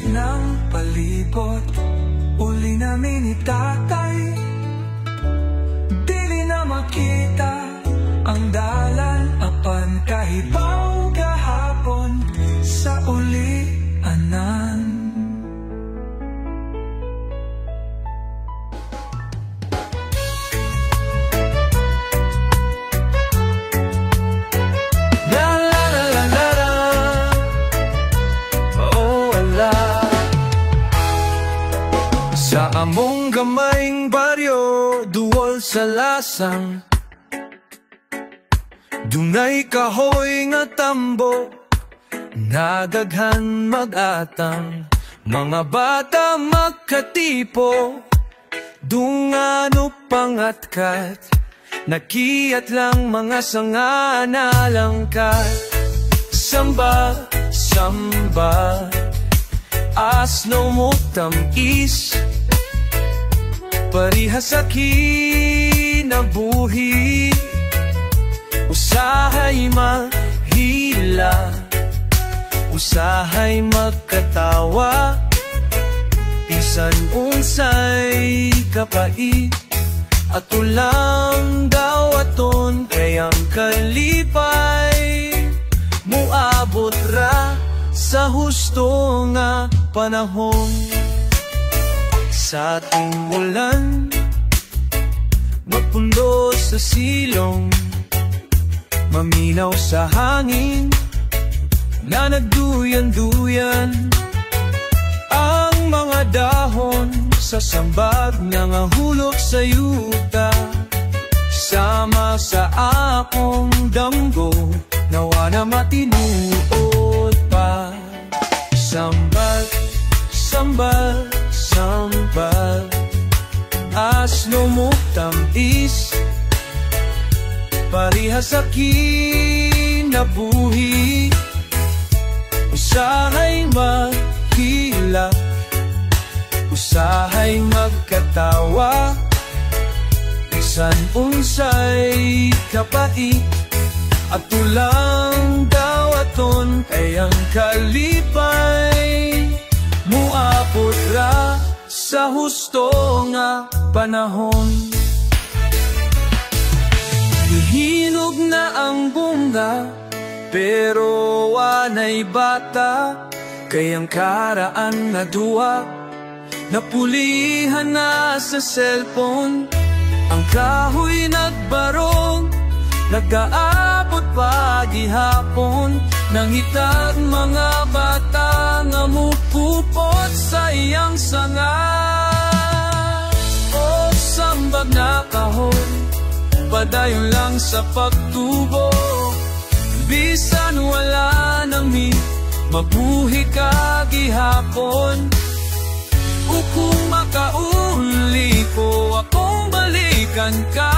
Ng palibot, uli namin ni tatay. Dili na makita ang dalan, apan kahibaw gahapon sa ulianan. Sa among gamayng baryo, duol sa lasang, dunay kahoy nga tambo, nadaghan mag-atang. Mga bata magkatipo, dungano pangatkat, nakiyat lang mga sanga nalangkat. Samba, samba, asno mo tamis, parihas sa kinabuhi. Usahay mahila, usahay magkatawa, bisan unsay kapait. Ato lang daw aton kayang kalipay, muabot ra sa husto nga panahon. Sa ating ulan, magpundo sa silong, maminaw sa hangin na nagduyan-duyan. Ang mga dahon sa sambat nga hulog sa yuta, sama sa akong damgo, nawa na matinuod pa. Sambal, sambal, sambal, asno mo tamis, parihas sa kinabuhi. Usahay mahila, usahay magkatawa, bisan unsay kapait. Ato lang daw aton kayang kalipay, muapot ra sa husto nga panahon. Hinog na ang bunga, pero wanay bata, kayang karaan na duwa. Napulihan na sa cellphone, ang kahoy nagbarong, nag-aabot pa gihapon. Nangitag mga bata nga mupupot sa iyang sanga. O sambag na kahon, padayon lang sa pagtubo, bisan wala nang mabuhi ka gihapon. O kung makauli ko, akong balikan ka.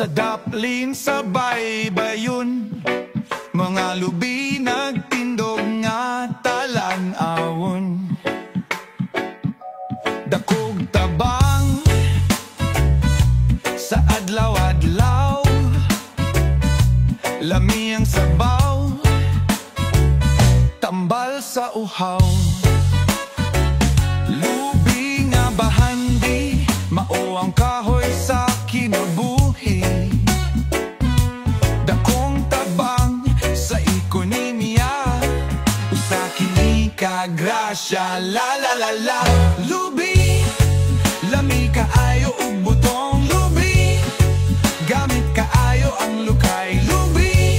Sa daplin sa baybayon, mga lubi nagtindog nga talan-awon. Dakog tabang sa adlaw-adlaw, lami ang sabaw, tambal sa uhaw. Lubi nga bahandi, mao ang kahoy sa kinabuhi. Dakong tabang sa ekonomiya, usakin ni kagrasya. La la la la. Lubi, lami kaayo ug butong. Lubi, gamit kaayo ang lukay. Lubi,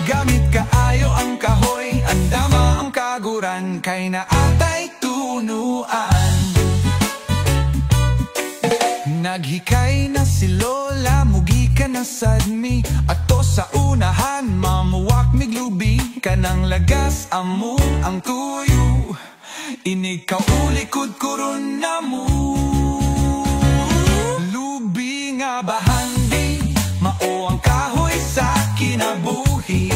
gamit kaayo ang kahoy. Andama ang kaguran kay naatay tunuan. Naghikay na si Lola, mugi ka na sadmi. Ato sa unahan, mamuwak miglubi. Kanang lagas amo ang tuyo, inig kaulikod kuron na mo. Lubi nga bahandi, mao ang kahoy sa kinabuhi.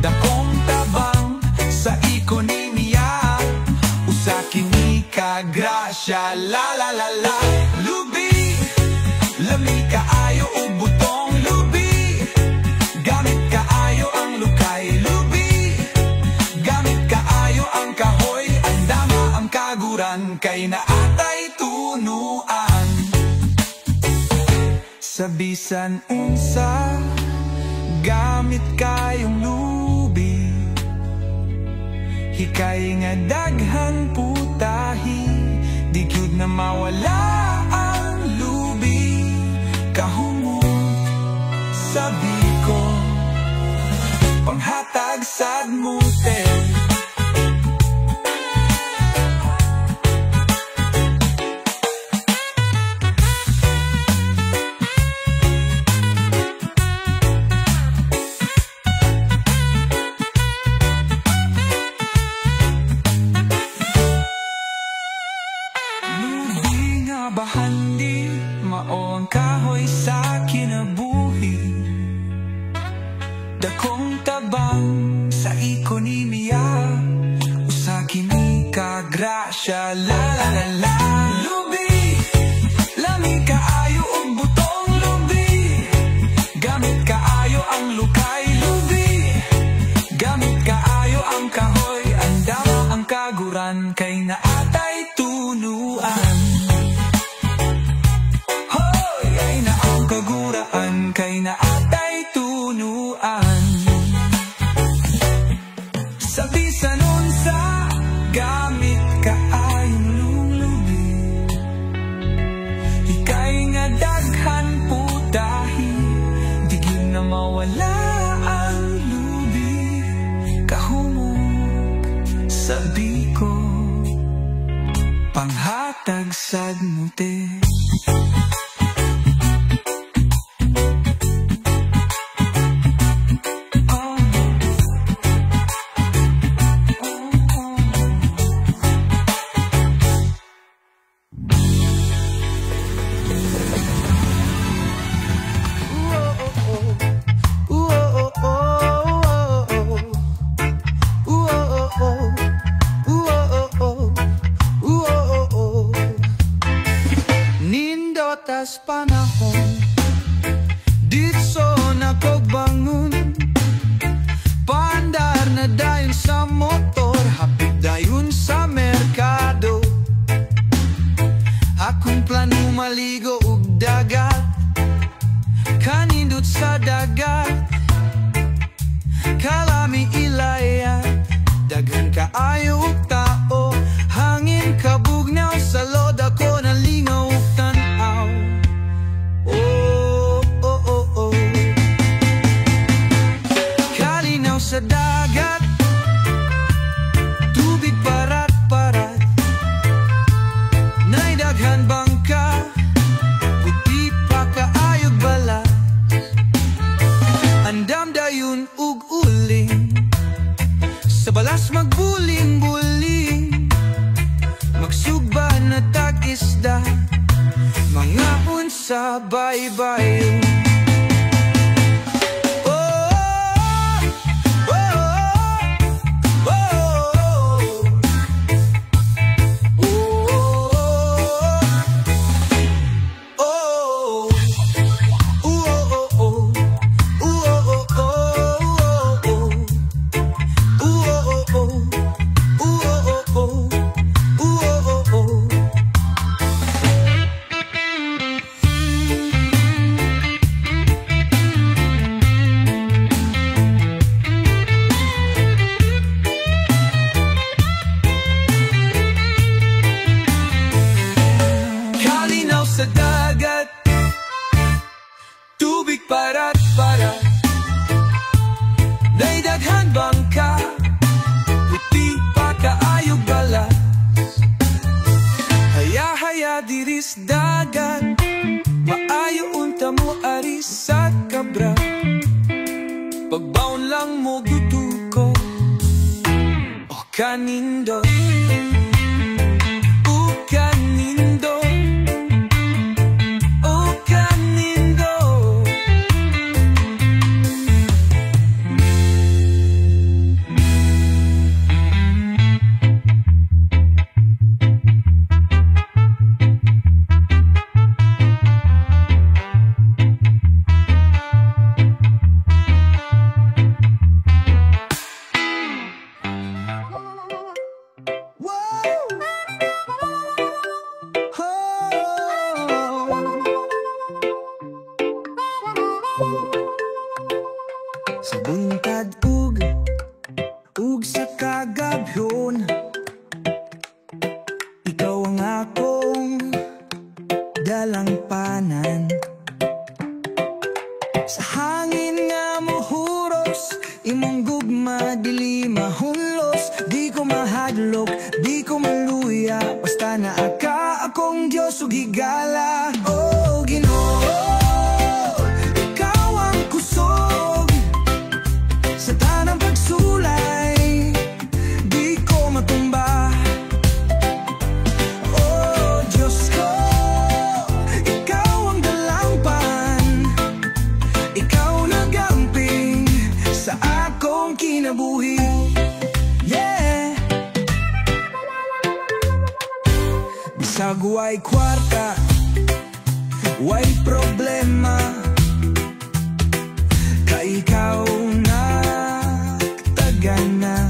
Dakong tabang sa ekonomiya, usakin ni kagrasya. La la la la. Lubi, lami kaayo ug butong. Lubi, gamit kaayo ang lukay. Lubi, gamit kaayo ang kahoy. Andama ang kaguran kay naatay tunuan. Sa bisan unsa gamit kayong lubi. Hikay nga daghan putahi, di gyud na mawala ang lubi. Kahumot sabi ko, panghatag sad motel. Bahandi, maong kahoy sa kinabuhi. Dakong tabang sa ekonomiya, usa kini ka grasya. La la la la. Lubi, lami kaayo og butong lubi. Gamit kaayo ang lukay lubi. Gamit kaayo ang kahoy, andam ang kaguran kay naatay tunuan. Kaguraan kay naatay tunuan. Sa bisan unsa gamit kaayong lulubi. Hikay nga daghan putahi, di gyud na mawala ang lubi. Kahumog sabi ko, panghatag sad motel. Nindotas panahon, ditso na kogbangon. Pandar na dayon sa motor, hapit dayon sa merkado. Akong plano maligo ug dagat, kanindot sa dagat. Kalami ilaya, daghan kaayo ug tao. Hangin kabugnaw sa loda ko nalingaw ug tan-aw. Oh, oh, oh, oh. Kalinaw sa dagat, tubig parat-parat. Nay daghan bangka, puti pa kaayog balas. Andam dayon ug uling, sa balas magbuling-buling. Magsugba na tag-isda, mga unsa baybayon. Sa dagat, tubig parat-parat. Day daghan bangka, puti pa kaayog balas. Haya-haya diris dagat, maayo unta mo aris sa kabra. Pagbaon lang mo gutuko, o kanindo, o kanindo. dalangpanan. Sa hangin nga mohuros, imong gugma dili mahunlos. Di ko mahadlok, di ko maluya, basta naa ka akong Diyos ug higala. Oh Ginoo, ikaw ang kusog sa tanang pagsulay, di ko matumba. Oh Diyos ko, ikaw ang dalangpan, ikaw nagamping sa akong kinabuhi. Bisag way kwarta, way problema, ka ikaw na tagana.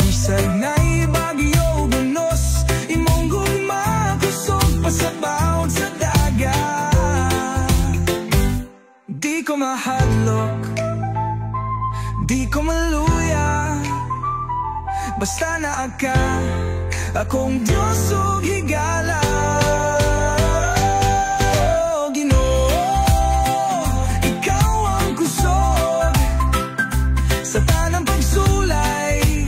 Bisag na'y bagyo bunos, imong gugma kusog pa sa bawod sa dagat. Di ko mahadlok, di ko maluya, basta naa ka akong Diyos ug higala. Oh Ginoo, ikaw ang kusog sa tanang pagsulay,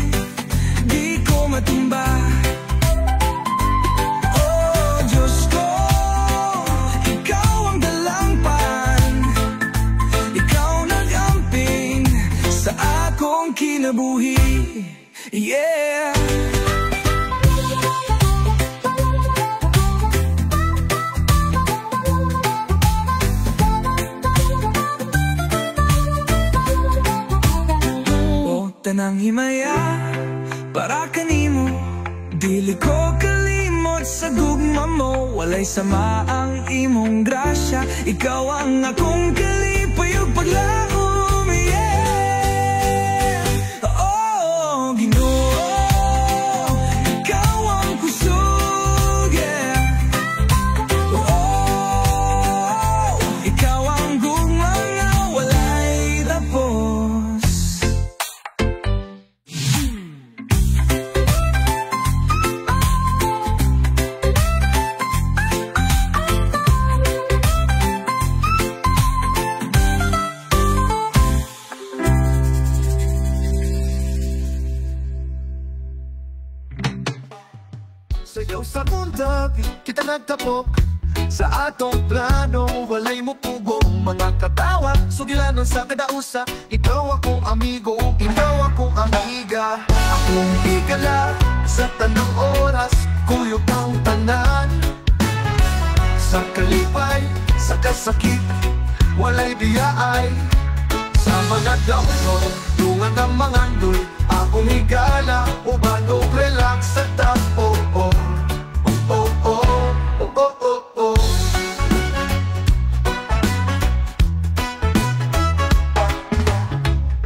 di ko matumba. Oh Diyos ko, ikaw ang dalangpan, ikaw nag-amping sa akong kinabuhi. Yeah. Tanang himaya para kanimo, dili ko kalimot sa gugma mo. Walay sama ang imong grasya, ikaw ang akong kalipay ug paglaom. Yeah. Oh Ginoo, ikaw ang kusog. Yeah. Oh, ikaw ang gugma nga walay tapos. Sayaw sa mundo, kita nagtapok sa atong plano, walay mo pugong mga katawa, sugilanon sa kadausa. Ikaw akong amigo, ikaw akong amiga, akong higala sa tanang oras, kuyog ang tanan. Sa kalipay, sa kasakit, walay diyaay, sa mga download, tungan ng mga ndoy, akong higala, uban o relax sa tapo. Oh, oh, oh, oh, oh, oh, oh.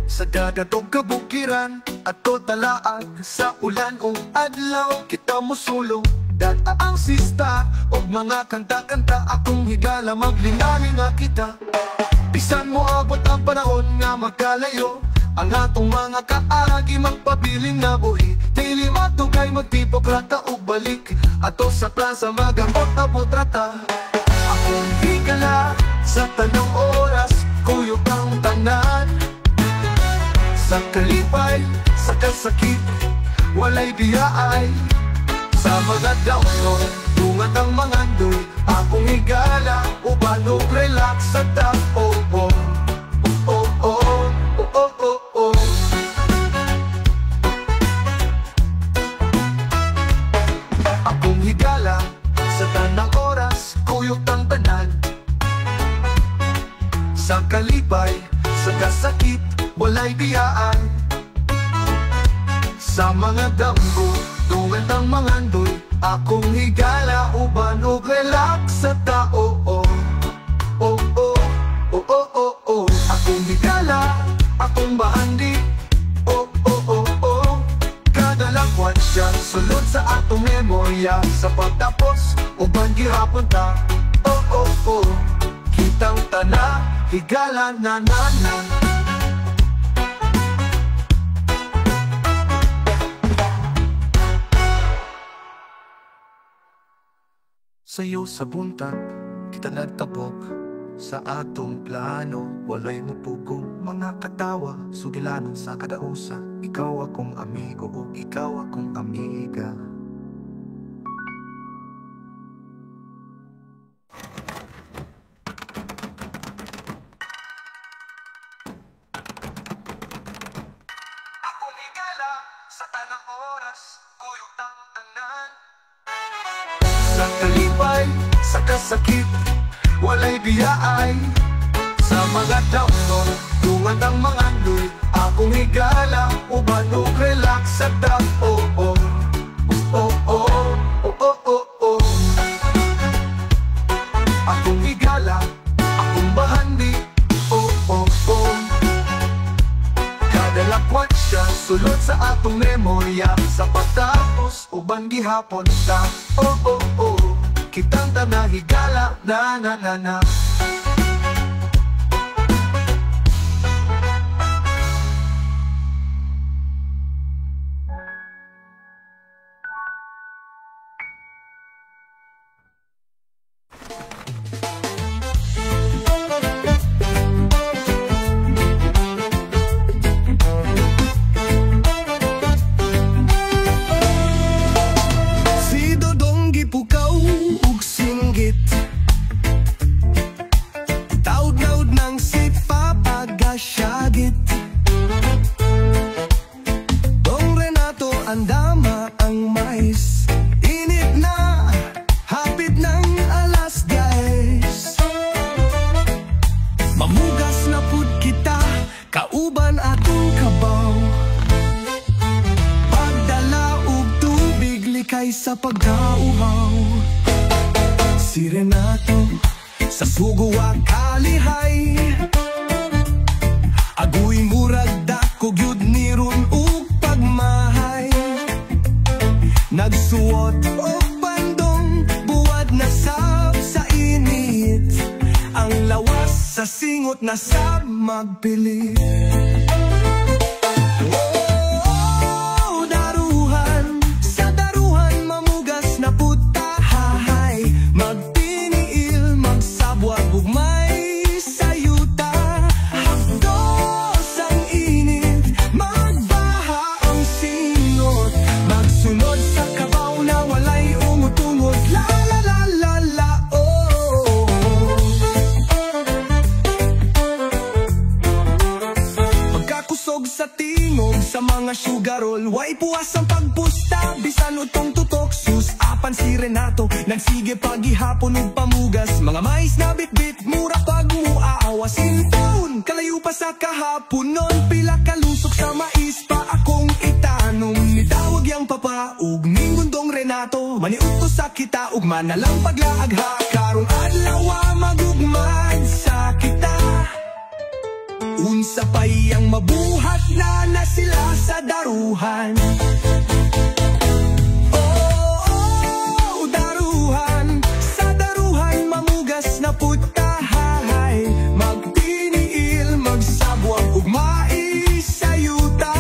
Sa dagatong kabukiran at talaag, sa ulan o adlaw, kita mo sulong data ang sista o mga kanta-kanta, akong higala maglinangin nga kita. Bisan mo abot ang panahon nga magkalayo, ang atong mga kaagi magpabiling na buhi. Dili matugay magtipok rata o balik, ato sa plaza magamot na potrata. Akong higala sa tanong oras, kuyog ang tanan. Sa kalipay, sa kasakit, walay diyaay, sa mga download, tungan ng mga ndoy, akong higala, uban o relax sa tapo. Oh, oh, oh, oh, oh, oh, oh. Akong higala sa tanang oras, kuyog ang tanan. Sa kalipay, sa kasakit, walay biyaan, sa mga damgo, tungan ng mga ndoy, akong higala, uban o relax sa tao. Oh, oh, oh, oh, oh, oh, oh. Akong higala, akong bahandi. Oh, oh, oh, oh. Kada lagwan siya, sulod sa atong memorya, sa pagtapos, uban gihapon ta. Oh, oh, oh. Kitang tana, higala na na na. Sa'yo sa buntag, kita nagtabok. Sa atong plano, walay mupugong mga katawa, sugilanon sa kadausa. Ikaw akong amigo, o ikaw akong amiga. Akong higala sa tanang oras, kuyog tang tanan. Sa kalipay, sa kasakit, walay biyaay. Sa mga download, tungan ang mga nuy. Akong higala, uban o relax sa tap. Oh oh, oh oh, oh oh oh oh. Akong higala, akong bahandi. Oh oh oh. Kada lakwat siya, sulod sa atong memorya. Sa patapos, uban gihapon ta. Oh oh oh. Kitang tanahigala, na na na na. Andama ang mais, init na, hapit ng alas 10. Mamugas na pud kita, kauban atong kabaw. Pagdala og tubig, likay sa pagkauhaw. Si Renato, sa suguwa kalihay, aguy murag dako gyud ni ron ug pagmahay. Nagsuot o bandong, buwad na sab sa init. Ang lawas sa singot na sab magpilit. Oh, daruhan, sa daruhan mamugas na putahay. Magpiniil, magsabwag ug may sayuta. Hapdos ang init, magbaha ang singot. Magsunod sa kabaw na walay umutungot. La la la la la, oh. Pagkakusog sa tingog sa mga sugarol, way puwas ang pagpusta, bisan utong tutok. Sus, apan si Renato, nagsige pagihapon ug pamugas. Mga mais na bitbit, mura pag muaawas. Sintaon, kalayo pa sa kahapon nun. Pila kalusok sa mais pa akong itanom. Nitawag yang papa, ug ning gundong Renato. Maniutos sa kita, ug manalang paglaag ha. Karong adlaw magugmad sa kita. Unsa pay ang mabuhat na sila sa daruhan. Oh, daruhan, sa daruhan mamugas na putahay. Magpiniil, magsabwag ug maisayuta.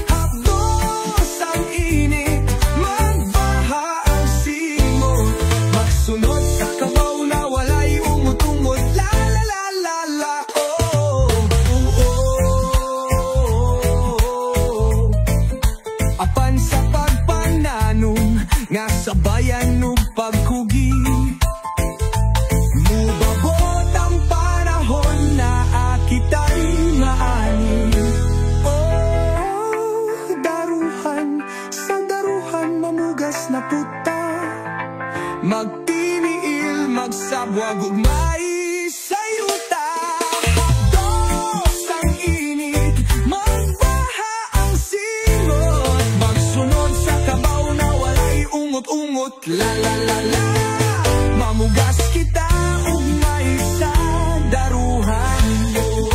Hapdos ang init, magbaha ang singot. Magsunod sa kabaw na walay umutungot. La la la la la, oh. Apan sa pagpananom nga sabayan ug pagkugi, mubabot ang panahon na akitay nga ani. Oh, daruhan, sa daruhan mamugas na puta. Magpiniil, magsabwag ug maisayuta. Hapdos ang init, magbaha ang singot. Magsunod sa kabaw na walay ungot-ungot. La la la la, mamugas kita ug mais sa daruhan. Oh.